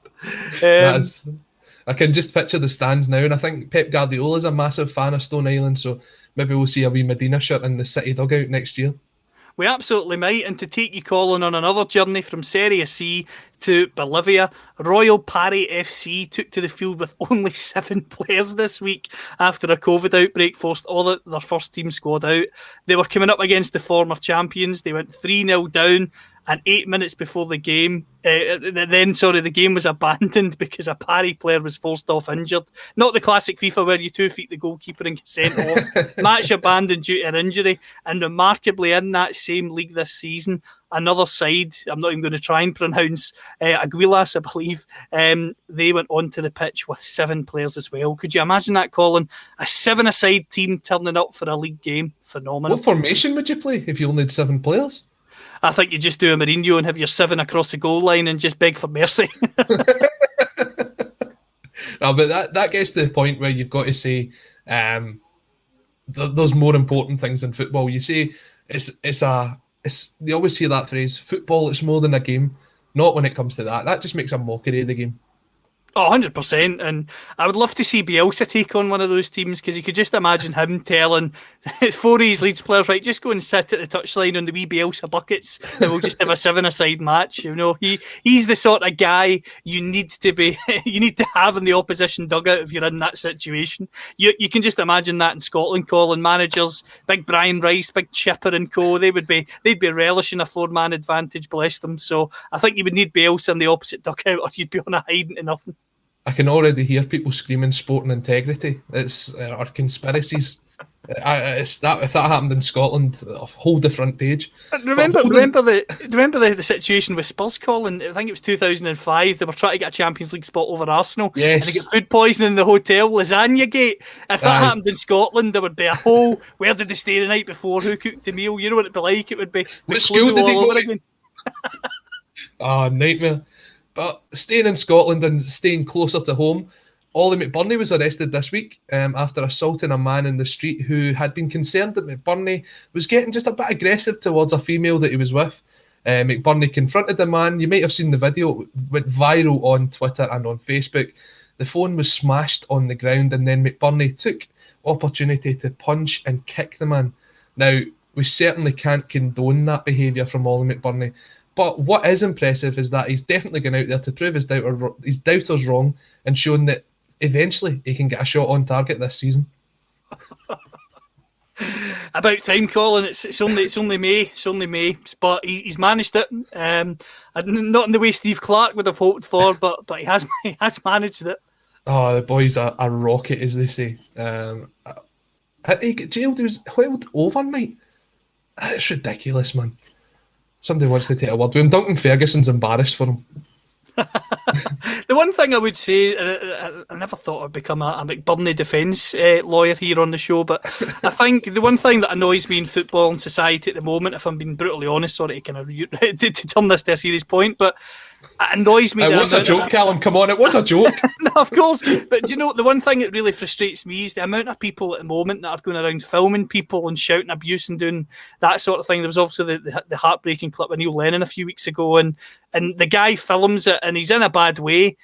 I can just picture the stands now, and I think Pep Guardiola is a massive fan of Stone Island, so maybe we'll see a wee Medina shirt in the City dugout next year. We absolutely might. And to take you, Colin, on another journey from Serie C to Bolivia, Royal Pari FC took to the field with only 7 players this week after a COVID outbreak forced all their first team squad out. They were coming up against the former champions. They went 3-0 down, and 8 minutes before the game, the game was abandoned because a Pari player was forced off injured. Not the classic FIFA where you 2 feet the goalkeeper and get sent off. Match abandoned due to an injury. And remarkably, in that same league this season, another side, I'm not even going to try and pronounce, Aguilas, I believe, they went onto the pitch with 7 players as well. Could you imagine that, Colin? A 7-a-side team turning up for a league game. Phenomenal. What formation would you play if you only had 7 players? I think you just do a Mourinho and have your 7 across the goal line and just beg for mercy. No, but that gets to the point where you've got to say there's more important things in football. You say you always hear that phrase, football, it's more than a game. Not when it comes to that. That just makes a mockery of the game. Oh, 100%. And I would love to see Bielsa take on one of those teams, because you could just imagine him telling 4 of his Leeds players, right, just go and sit at the touchline on the wee Bielsa buckets and we'll just have a 7-a-side match. You know, he's the sort of guy you need to have in the opposition dugout if you're in that situation. You can just imagine that in Scotland, Colin. Managers, big Brian Rice, big Chipper and co, they'd be relishing a 4-man advantage, bless them. So I think you would need Bielsa in the opposite dugout, or you'd be on a hiding to nothing. I can already hear people screaming sporting integrity. It's or conspiracies. If that happened in Scotland, a whole different page. Remember the situation with Spurs, Colin? I think it was 2005. They were trying to get a Champions League spot over Arsenal. Yes. And they got food poisoning in the hotel, Lasagna Gate. If that happened in Scotland, there would be a whole, where did they stay the night before? Who cooked the meal? You know what it'd be like? It would be... What school did they go to? Oh, nightmare. But staying in Scotland and staying closer to home, Ollie McBurney was arrested this week after assaulting a man in the street who had been concerned that McBurney was getting just a bit aggressive towards a female that he was with. McBurney confronted the man. You might have seen the video. It went viral on Twitter and on Facebook. The phone was smashed on the ground, and then McBurney took opportunity to punch and kick the man. Now, we certainly can't condone that behaviour from Ollie McBurney. But what is impressive is that he's definitely going out there to prove his doubters wrong and shown that eventually he can get a shot on target this season. About time, Colin. It's only May, but he's managed it. Not in the way Steve Clark would have hoped for, but he has managed it. Oh, the boy's a rocket, as they say. He got jailed. He was held overnight. It's ridiculous, man. Somebody wants to take a word with him. Duncan Ferguson's embarrassed for him. The one thing I would say, I never thought I'd become a McBurney defence lawyer here on the show, but I think the one thing that annoys me in football and society at the moment, if I'm being brutally honest, sorry to kind of to turn this to a serious point, but it annoys me. It was a joke, Callum. Come on, it was a joke. No, of course. But you know, the one thing that really frustrates me is the amount of people at the moment that are going around filming people and shouting abuse and doing that sort of thing. There was obviously the heartbreaking clip with Neil Lennon a few weeks ago, and the guy films it and he's in a bad way.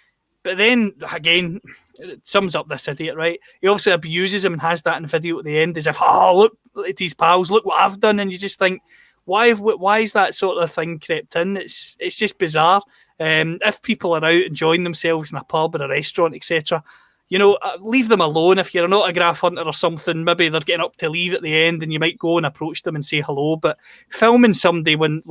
But then, again, it sums up this idiot, right? He obviously abuses him and has that in video at the end as if, oh, look at his pals, look what I've done. And you just think, why is that sort of thing crept in? It's just bizarre. If people are out enjoying themselves in a pub or a restaurant, etc., leave them alone. If you're an autograph hunter or something, maybe they're getting up to leave at the end, and you might go and approach them and say hello. But filming somebody when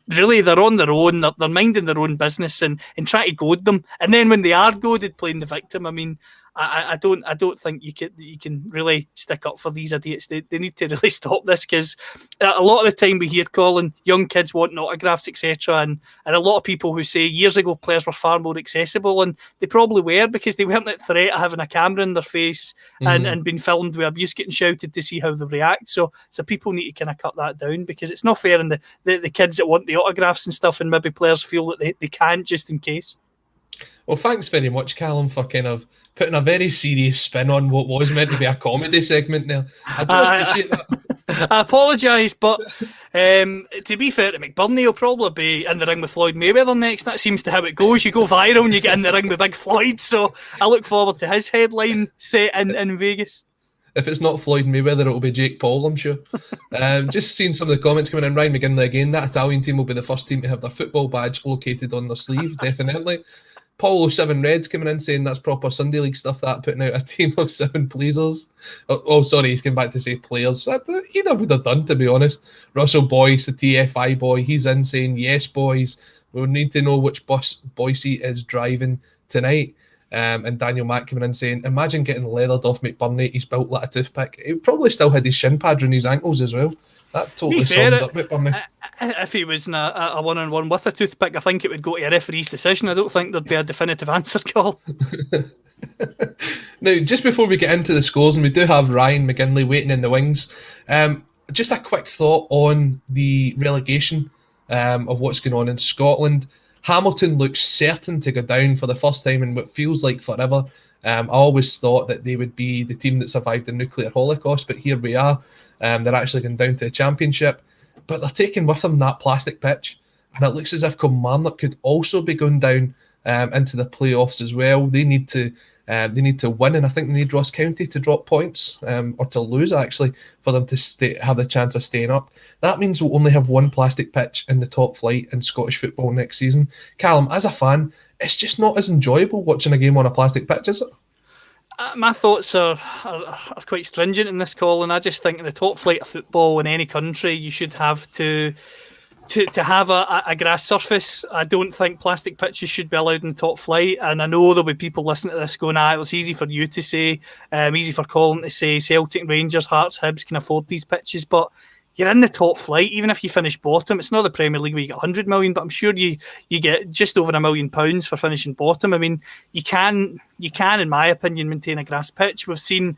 really they're on their own, they're minding their own business, and try to goad them, and then when they are goaded, playing the victim. I mean, I don't think you can really stick up for these idiots. They need to really stop this, because a lot of the time we hear, Colin, young kids want autographs, etc., and a lot of people who say years ago players were far more accessible, and they probably were, because they weren't at threat of having a camera in their face and being filmed with abuse getting shouted to see how they react. So people need to kind of cut that down, because it's not fair on the kids that want the autographs and stuff, and maybe players feel that they can't, just in case. Well, thanks very much, Callum, for kind of putting a very serious spin on what was meant to be a comedy segment there. I do appreciate that. I apologise, but to be fair to McBurney, he'll probably be in the ring with Floyd Mayweather next. That seems to how it goes. You go viral and you get in the ring with Big Floyd, so I look forward to his headline set in Vegas. If it's not Floyd Mayweather, it'll be Jake Paul, I'm sure. Just seeing some of the comments coming in. Ryan McGinley again, that Italian team will be the first team to have their football badge located on their sleeve, definitely. Paulo 7 Reds coming in saying that's proper Sunday League stuff, that putting out a team of 7 pleasers. Sorry, he's come back to say players. Either would have done, to be honest. Russell Boyce, the TFI boy, he's in saying, yes, boys, we need to know which bus Boise is driving tonight. And Daniel Mack coming in saying, imagine getting leathered off McBurney, he's built like a toothpick. He probably still had his shin pads around his ankles as well. That totally sums up McBurney. If he was in a one-on-one with a toothpick, I think it would go to a referee's decision. I don't think there'd be a definitive answer, call. Now, just before we get into the scores, and we do have Ryan McGinley waiting in the wings, just a quick thought on the relegation of what's going on in Scotland. Hamilton looks certain to go down for the first time in what feels like forever. I always thought that they would be the team that survived the nuclear holocaust, but here we are. They're actually going down to the championship, but they're taking with them that plastic pitch, and it looks as if Kilmarnock could also be going down into the playoffs as well. They need to win, and I think they need Ross County to drop points or to lose, actually, for them to have the chance of staying up. That means we'll only have one plastic pitch in the top flight in Scottish football next season. Callum, as a fan, it's just not as enjoyable watching a game on a plastic pitch, is it? My thoughts are quite stringent in this, call, and I just think in the top flight of football in any country, you should have to have a grass surface. I don't think plastic pitches should be allowed in the top flight, and I know there'll be people listening to this going, it's easy for you to say, easy for Colin to say, Celtic, Rangers, Hearts, Hibs can afford these pitches, but you're in the top flight. Even if you finish bottom, it's not the Premier League where you get 100 million, but I'm sure you get just over £1 million for finishing bottom. I mean, you can, in my opinion, maintain a grass pitch. We've seen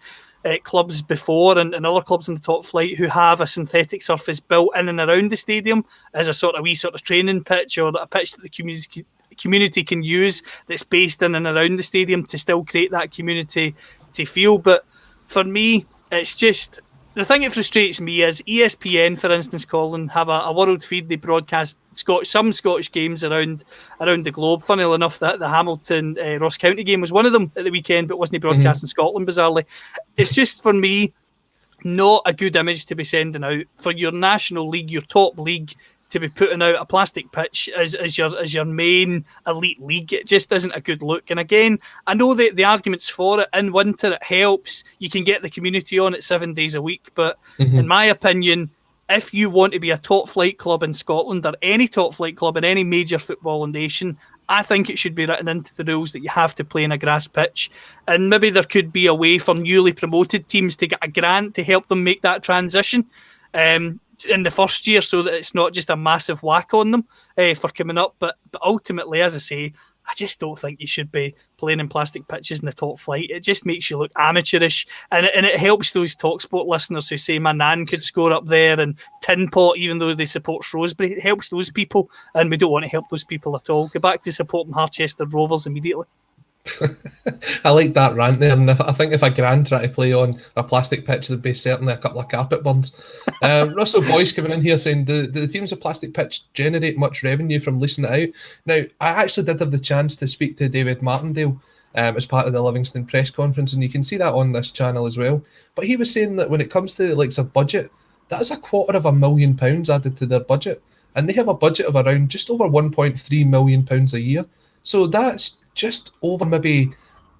clubs before and other clubs in the top flight who have a synthetic surface built in and around the stadium as a wee training pitch, or a pitch that the community can use, that's based in and around the stadium to still create that community to feel. But for me, it's just, the thing that frustrates me is ESPN, for instance, Colin, have a world feed. They broadcast some Scottish games around the globe. Funnily enough, the Hamilton Ross County game was one of them at the weekend, but wasn't broadcast in Scotland, bizarrely. It's just, for me, not a good image to be sending out for your national league, your top league, to be putting out a plastic pitch as your main elite league. It just isn't a good look. And again, I know the arguments for it. In winter, it helps. You can get the community on it 7 days a week. But in my opinion, if you want to be a top flight club in Scotland, or any top flight club in any major football nation, I think it should be written into the rules that you have to play in a grass pitch. And maybe there could be a way for newly promoted teams to get a grant to help them make that transition in the first year, so that it's not just a massive whack on them for coming up. But ultimately, as I say, I just don't think you should be playing in plastic pitches in the top flight. It just makes you look amateurish, and it helps those TalkSport listeners who say my nan could score up there, and Tin Pot, even though they support Shrewsbury. It helps those people, and we don't want to help those people at all. Go back to supporting Harchester Rovers immediately. I like that rant there, and I think if a grand tried to play on a plastic pitch, there'd be certainly a couple of carpet burns. Russell Boyce coming in here saying, do the teams of plastic pitch generate much revenue from leasing it out? Now, I actually did have the chance to speak to David Martindale as part of the Livingston press conference, and you can see that on this channel as well. But he was saying that when it comes to the likes of budget, that's £250,000 added to their budget, and they have a budget of around just over £1.3 million a year. So that's just over maybe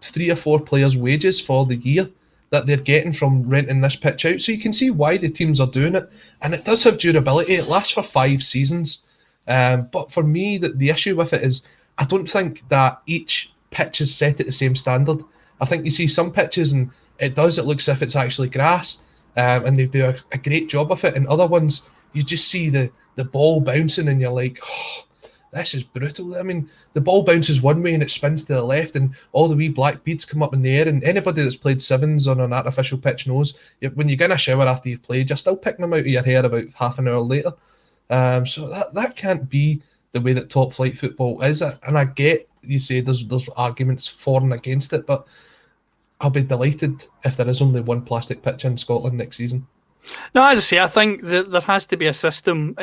3 or 4 players' wages for the year that they're getting from renting this pitch out. So you can see why the teams are doing it. And it does have durability. It lasts for 5 seasons. But for me, the issue with it is I don't think that each pitch is set at the same standard. I think you see some pitches and it looks as if it's actually grass, and they do a great job of it. And other ones, you just see the ball bouncing and you're like, oh, this is brutal. I mean, the ball bounces one way and it spins to the left and all the wee black beads come up in the air. And anybody that's played sevens on an artificial pitch knows when you get in a shower after you've played, you're still picking them out of your hair about half an hour later. So that can't be the way that top flight football is. And I get you say there's arguments for and against it, but I'll be delighted if there is only one plastic pitch in Scotland next season. No, as I say, I think that there has to be a system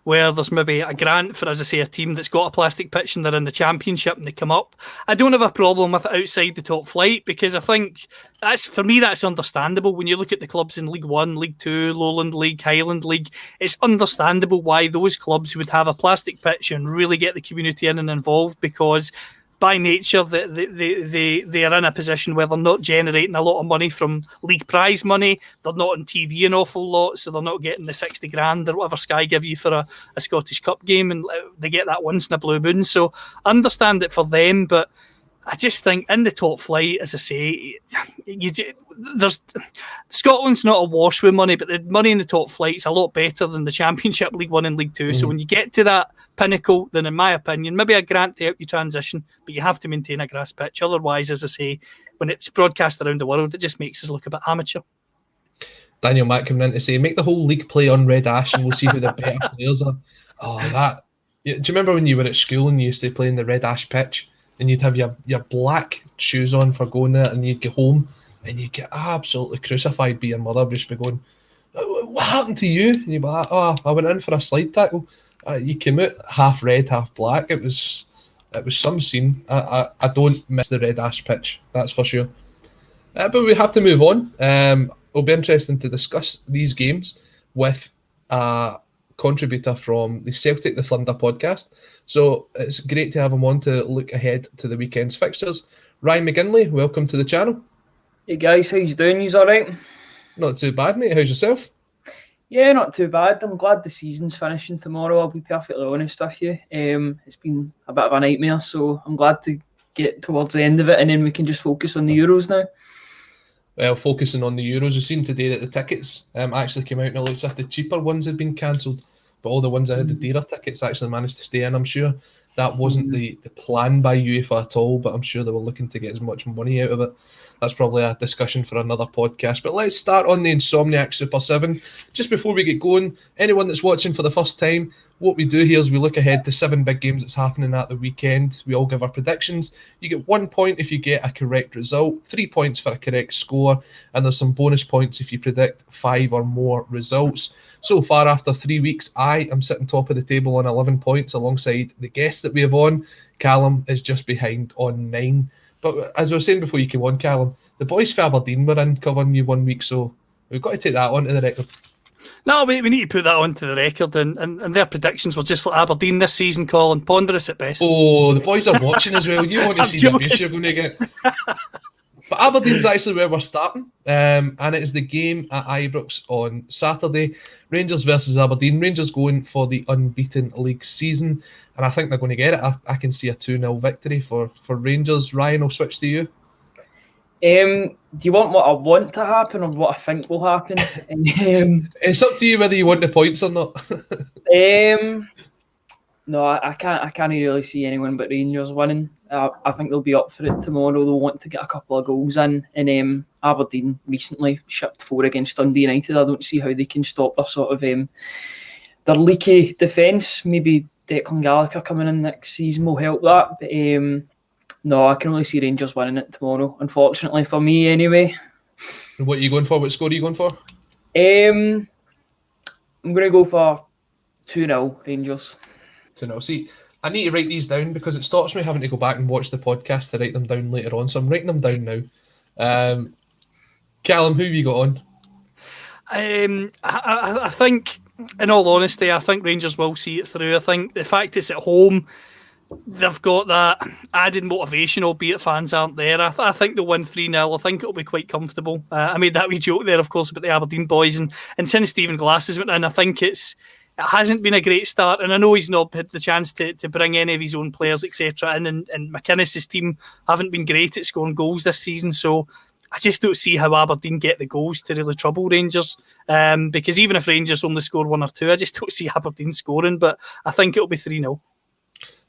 where there's maybe a grant for, as I say, a team that's got a plastic pitch and they're in the championship and they come up. I don't have a problem with it outside the top flight because I think for me that's understandable. When you look at the clubs in League One, League Two, Lowland League, Highland League, it's understandable why those clubs would have a plastic pitch and really get the community in and involved, because by nature, they are in a position where they're not generating a lot of money from league prize money. They're not on TV an awful lot, so they're not getting the 60 grand or whatever Sky give you for a Scottish Cup game, and they get that once in a blue moon. So I understand it for them, but I just think in the top flight, as I say, Scotland's not awash with money, but the money in the top flight is a lot better than the Championship, League One and League Two. So when you get to that pinnacle, then in my opinion, maybe a grant to help you transition, but you have to maintain a grass pitch. Otherwise, as I say, when it's broadcast around the world, it just makes us look a bit amateur. Daniel Mack coming in to say, make the whole league play on red ash and we'll see who the better players are. Oh, that. Do you remember when you were at school and you used to play in the red ash pitch? And you'd have your black shoes on for going there, and you'd get home and you'd get absolutely crucified by your mother, just be going, what happened to you? And you'd be like, oh, I went in for a slide tackle. You came out half red, half black. It was some scene. I don't miss the red ash pitch, that's for sure. But we have to move on. It'll be interesting to discuss these games with a contributor from the Celtic the Thunder podcast. So it's great to have him on to look ahead to the weekend's fixtures. Ryan McGinley, welcome to the channel. Hey guys, how you doing? You all right? Not too bad, mate. How's yourself? Yeah, not too bad. I'm glad the season's finishing tomorrow, I'll be perfectly honest with you. It's been a bit of a nightmare, so I'm glad to get towards the end of it and then we can just focus on the Euros now. Well, focusing on the Euros, we've seen today that the tickets actually came out and it looks like the cheaper ones had been cancelled, but all the ones that had the dearer tickets actually managed to stay in. I'm sure that wasn't the plan by UEFA at all, but I'm sure they were looking to get as much money out of it. That's probably a discussion for another podcast. But let's start on the Insomniac Super 7. Just before we get going, anyone that's watching for the first time, what we do here is we look ahead to 7 big games that's happening at the weekend. We all give our predictions. You get 1 point if you get a correct result, 3 points for a correct score, and there's some bonus points if you predict 5 or more results. So far, after 3 weeks, I am sitting top of the table on 11 points alongside the guest that we have on. Callum is just behind on 9. But as I was saying before you came on, Callum, the boys for Aberdeen were in covering you 1 week, so we've got to take that onto the record. No, we need to put that onto the record, and their predictions were just like Aberdeen this season, Colin. Ponderous at best. Oh, the boys are watching as well. You want to see the abuse you're going to get. But Aberdeen's actually where we're starting, and it is the game at Ibrox on Saturday. Rangers versus Aberdeen. Rangers going for the unbeaten league season, and I think they're going to get it. I can see a 2-0 victory for Rangers. Ryan, I'll switch to you. Do you want what I want to happen or what I think will happen? It's up to you whether you want the points or not. No, I can't really see anyone but Rangers winning. I think they'll be up for it tomorrow. They'll want to get a couple of goals in. And Aberdeen recently shipped 4 against Dundee United. I don't see how they can stop their sort of their leaky defence. Maybe Declan Gallagher coming in next season will help that. But no, I can only see Rangers winning it tomorrow, unfortunately for me anyway. What are you going for? What score are you going for? I'm going to go for 2-0 Rangers. 2-0. See, I need to write these down because it stops me having to go back and watch the podcast to write them down later on. So I'm writing them down now. Callum, who have you got on? I think, in all honesty, I think Rangers will see it through. I think the fact it's at home, they've got that added motivation, albeit fans aren't there. I think they'll win 3-0. I think it'll be quite comfortable. I made that wee joke there, of course, about the Aberdeen boys. And since Stephen Glass has went in, I think it hasn't been a great start. And I know he's not had the chance to bring any of his own players, etc. in. And McInnes's team haven't been great at scoring goals this season. So I just don't see how Aberdeen get the goals to really trouble Rangers. Because even if Rangers only score 1 or 2, I just don't see Aberdeen scoring. But I think it'll be 3-0.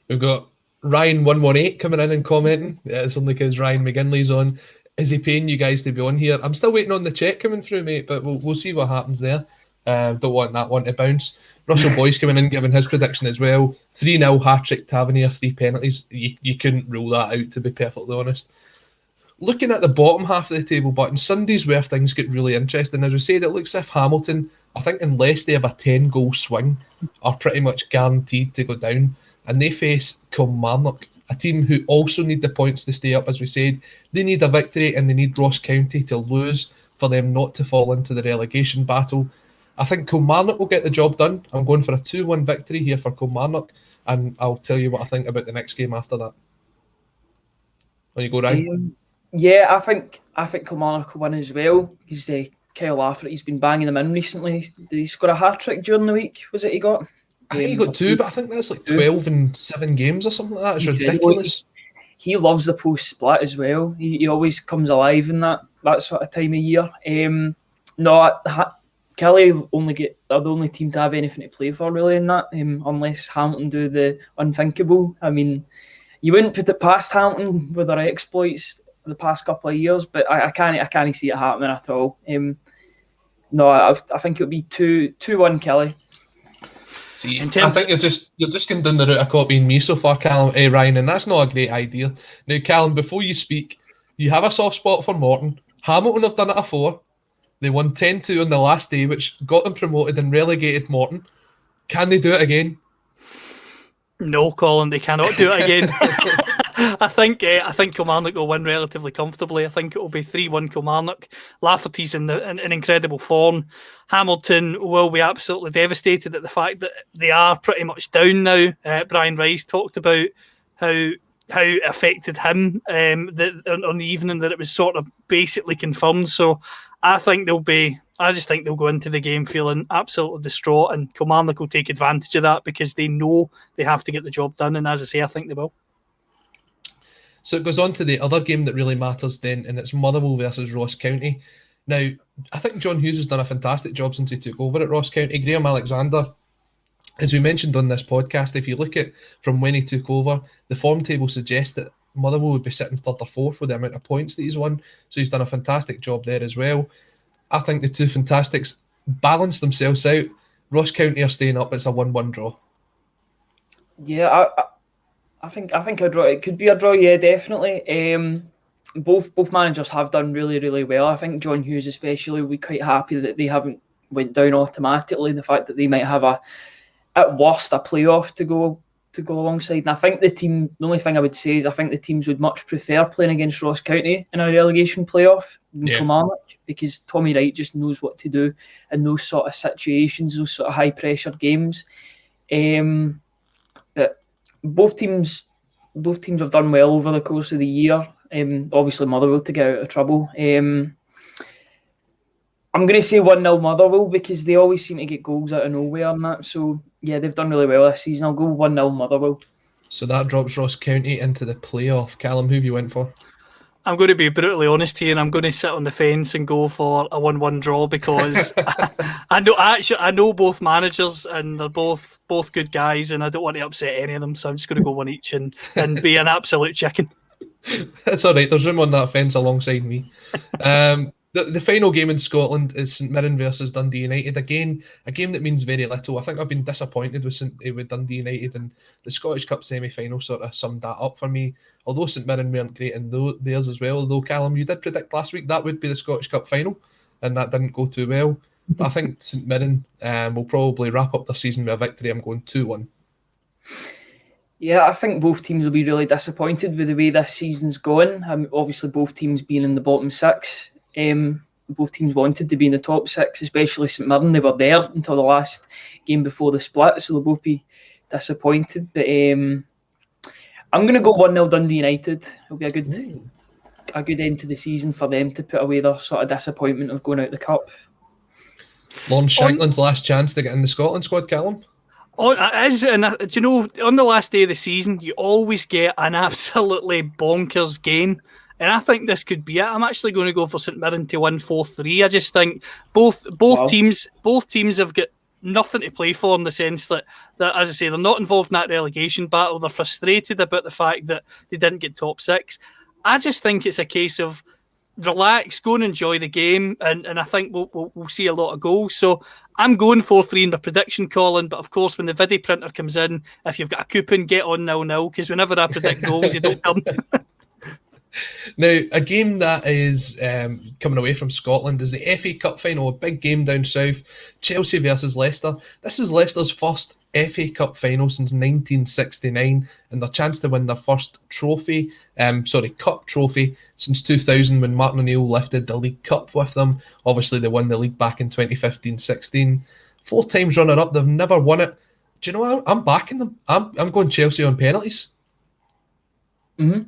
We've got Ryan118 coming in and commenting. It's only because Ryan McGinley's on. Is he paying you guys to be on here? I'm still waiting on the check coming through, mate, but we'll see what happens there. Don't want that one to bounce. Russell Boyce coming in, giving his prediction as well. 3-0 hat-trick, Tavernier, 3 penalties. You couldn't rule that out, to be perfectly honest. Looking at the bottom half of the table, but on Sundays where things get really interesting, as we said, it looks as if Hamilton, I think unless they have a 10-goal swing, are pretty much guaranteed to go down. And they face Kilmarnock, a team who also need the points to stay up, as we said. They need a victory and they need Ross County to lose for them not to fall into the relegation battle. I think Kilmarnock will get the job done. I'm going for a 2-1 victory here for Kilmarnock, and I'll tell you what I think about the next game after that. When you go, Ryan? Yeah, I think Kilmarnock will win as well, because Kyle Lafferty's been banging them in recently. Did he score a hat-trick during the week? Was it he got? I think he got 2, but I think that's like 12 in 7 games or something like that. It's ridiculous. He loves the post split as well. He always comes alive in that sort of time of year. Kelly are the only team to have anything to play for really in that, unless Hamilton do the unthinkable. I mean, you wouldn't put it past Hamilton with their exploits the past couple of years, but I can't see it happening at all. I think it'll be 2-1 Kelly. See, I think you're just going down the route of copying me so far, Callum, Ryan, and that's not a great idea. Now, Callum, before you speak, you have a soft spot for Morton. Hamilton have done it before. They won 10-2 on the last day, which got them promoted and relegated Morton. Can they do it again? No, Colin, they cannot do it again. I think Kilmarnock will win relatively comfortably. I think it will be 3-1 Kilmarnock. Lafferty's in incredible form. Hamilton will be absolutely devastated at the fact that they are pretty much down now. Brian Rice talked about how it affected him on the evening that it was sort of basically confirmed. So I just think they'll go into the game feeling absolutely distraught, and Kilmarnock will take advantage of that because they know they have to get the job done. And as I say, I think they will. So it goes on to the other game that really matters then, and it's Motherwell versus Ross County. Now, I think John Hughes has done a fantastic job since he took over at Ross County. Graham Alexander, as we mentioned on this podcast, if you look at from when he took over, the form table suggests that Motherwell would be sitting 3rd or 4th with the amount of points that he's won. So he's done a fantastic job there as well. I think the two Fantastics balance themselves out. Ross County are staying up. It's a 1-1 draw. Yeah, I think a draw. It could be a draw. Yeah, definitely. Both managers have done really, really well. I think John Hughes especially will be quite happy that they haven't went down automatically. The fact that they might have at worst a playoff to go alongside. And I think the only thing I would say is I think the teams would much prefer playing against Ross County in a relegation playoff than Kilmarnock, because Tommy Wright just knows what to do in those sort of situations, those sort of high pressure games. But both teams have done well over the course of the year. Obviously Motherwell to get out of trouble. I'm going to say 1-0 Motherwell because they always seem to get goals out of nowhere and that. So yeah, they've done really well this season. I'll go 1-0 Motherwell. So that drops Ross County into the playoff. Callum, who have you went for? I'm going to be brutally honest here, and I'm going to sit on the fence and go for a 1-1 draw because I know both managers and they're both good guys, and I don't want to upset any of them. So I'm just going to go one each and be an absolute chicken. That's all right. There's room on that fence alongside me. The final game in Scotland is St Mirren versus Dundee United. Again, a game that means very little. I think I've been disappointed with Dundee United, and the Scottish Cup semi-final sort of summed that up for me. Although St Mirren weren't great in theirs as well. Although, Callum, you did predict last week that would be the Scottish Cup final, and that didn't go too well. But I think St Mirren will probably wrap up their season with a victory. I'm going 2-1. Yeah, I think both teams will be really disappointed with the way this season's going. Obviously, both teams being in the bottom 6. Both teams wanted to be in the top 6, especially St Mirren. They were there until the last game before the split, so they'll both be disappointed. But I'm going to go 1-0 Dundee United. It'll be a good end to the season for them to put away their sort of disappointment of going out the cup. Lawrence Shanklin's last chance to get in the Scotland squad, Callum. Oh, it is, and do you know, on the last day of the season, you always get an absolutely bonkers game. And I think this could be it. I'm actually going to go for St Mirren to win 4-3. I just think both teams have got nothing to play for, in the sense that, as I say, they're not involved in that relegation battle. They're frustrated about the fact that they didn't get top six. I just think it's a case of relax, go and enjoy the game, and I think we'll see a lot of goals. So I'm going 4-3 in the prediction, Colin, but of course when the video printer comes in, if you've got a coupon, get on 0-0, because whenever I predict goals, they don't come. Now, a game that is coming away from Scotland is the FA Cup final, a big game down south, Chelsea versus Leicester. This is Leicester's first FA Cup final since 1969, and their chance to win their first cup trophy since 2000, when Martin O'Neill lifted the League Cup with them. Obviously, they won the league back in 2015-16. 4 times runner-up, they've never won it. Do you know what? I'm backing them. I'm going Chelsea on penalties. Mm-hmm.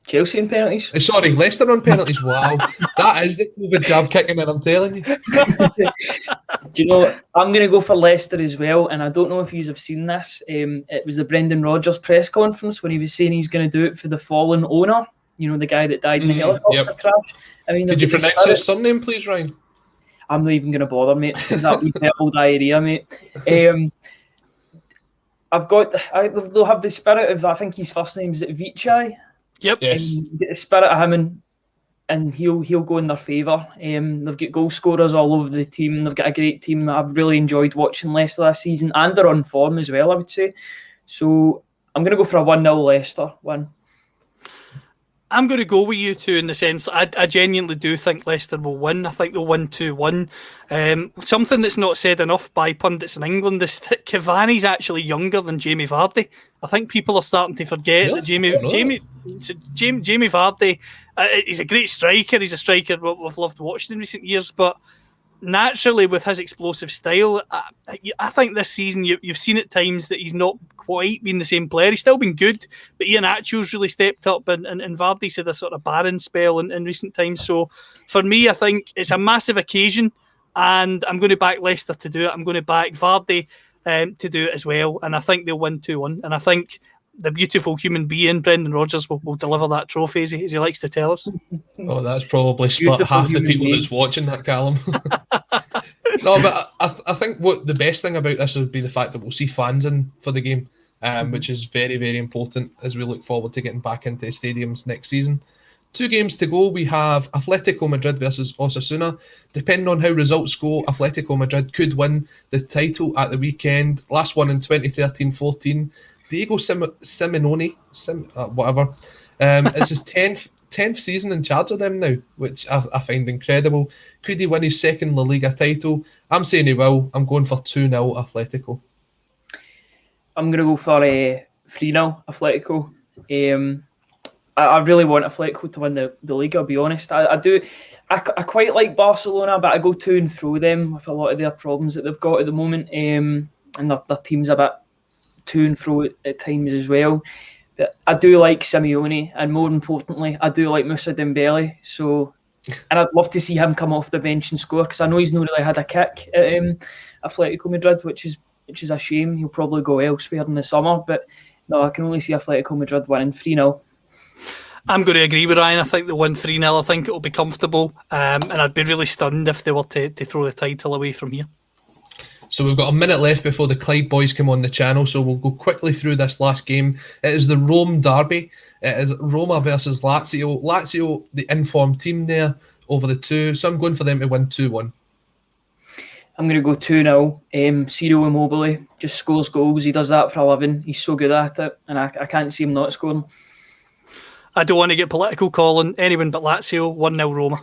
Chelsea on penalties? Sorry, Leicester on penalties. Wow. That is the COVID jab kicking in, I'm telling you. Do you know, I'm going to go for Leicester as well, and I don't know if you have seen this. It was the Brendan Rodgers press conference when he was saying he's going to do it for the fallen owner, you know, the guy that died in the helicopter crash. I mean, could you pronounce his surname, please, Ryan? I'm not even going to bother, mate, because that would be old diarrhea, mate. They'll have the spirit of, I think his first name is Vichai. Yep. Yes. Get the spirit of him, and he'll go in their favour. They've got goal scorers all over the team. They've got a great team. I've really enjoyed watching Leicester this season, and they're on form as well, I would say. So I'm going to go for a 1-0 Leicester win. I'm going to go with you two, in the sense that I genuinely do think Leicester will win. I think they'll win 2-1. Something that's not said enough by pundits in England is that Cavani's actually younger than Jamie Vardy. I think people are starting to forget that Jamie Vardy, he's a great striker. He's a striker we've loved watching in recent years, but naturally with his explosive style, I think this season you've seen at times that he's not quite been the same player. He's still been good, but Iheanacho's really stepped up, and Vardy's had a sort of barren spell in recent times. So for me, I think it's a massive occasion, and I'm going to back Leicester to do it. I'm going to back Vardy to do it as well, and I think they'll win 2-1. And I think the beautiful human being Brendan Rodgers will deliver that trophy, as he likes to tell us. Oh, that's probably split half the people that's watching that, Callum. No, but I think what the best thing about this would be the fact that we'll see fans in for the game, which is very, very important as we look forward to getting back into stadiums next season. 2 games to go. We have Atletico Madrid versus Osasuna. Depending on how results go, Atletico Madrid could win the title at the weekend. Last one in 2013-14. Diego Simeone, it's his 10th season in charge of them now, which I find incredible. Could he win his second La Liga title? I'm saying he will. I'm going for 2-0 Atletico. I'm going to go for 3-0 Atletico. I really want Atletico to win the league, I'll be honest. I do. I quite like Barcelona, but I go to and fro them with a lot of their problems that they've got at the moment. And their team's a bit to and fro at times as well. But I do like Simeone, and more importantly, I do like Moussa Dembele. So, and I'd love to see him come off the bench and score, because I know he's not really had a kick at Atletico Madrid, which is a shame. He'll probably go elsewhere in the summer. But no, I can only see Atletico Madrid winning 3-0. I'm going to agree with Ryan. I think they'll win 3-0. I think it'll be comfortable, and I'd be really stunned if they were to throw the title away from here. So we've got a minute left before the Clyde boys come on the channel, so we'll go quickly through this last game. It is the Rome derby. It is Roma versus Lazio. Lazio, the informed team there over the 2, so I'm going for them to win 2-1. I'm going to go 2-0. Ciro Immobile just scores goals. He does that for a living. He's so good at it, and I can't see him not scoring. I don't want to get political, Colin. Anyone but Lazio, 1-0 Roma.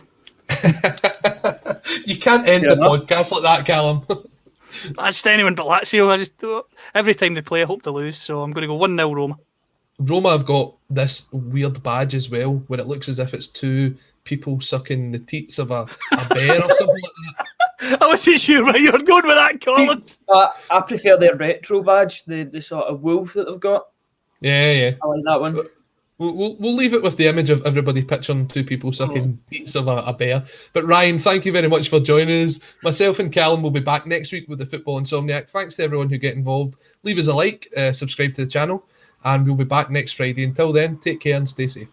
You can't end the podcast like that, Callum. I just anyone but Lazio. Every time they play, I hope they lose. So I'm going to go 1-0 Roma. Roma have got this weird badge as well, where it looks as if it's 2 people sucking the teats of a bear or something like that. I wasn't sure where you were going with that, Colin. I prefer their retro badge, the sort of wolf that they've got. Yeah. I like that one. We'll leave it with the image of everybody picturing two people sucking teats of a bear. But Ryan, thank you very much for joining us. Myself and Callum will be back next week with the Football Insomniac. Thanks to everyone who get involved. Leave us a like, subscribe to the channel, and we'll be back next Friday. Until then, take care and stay safe.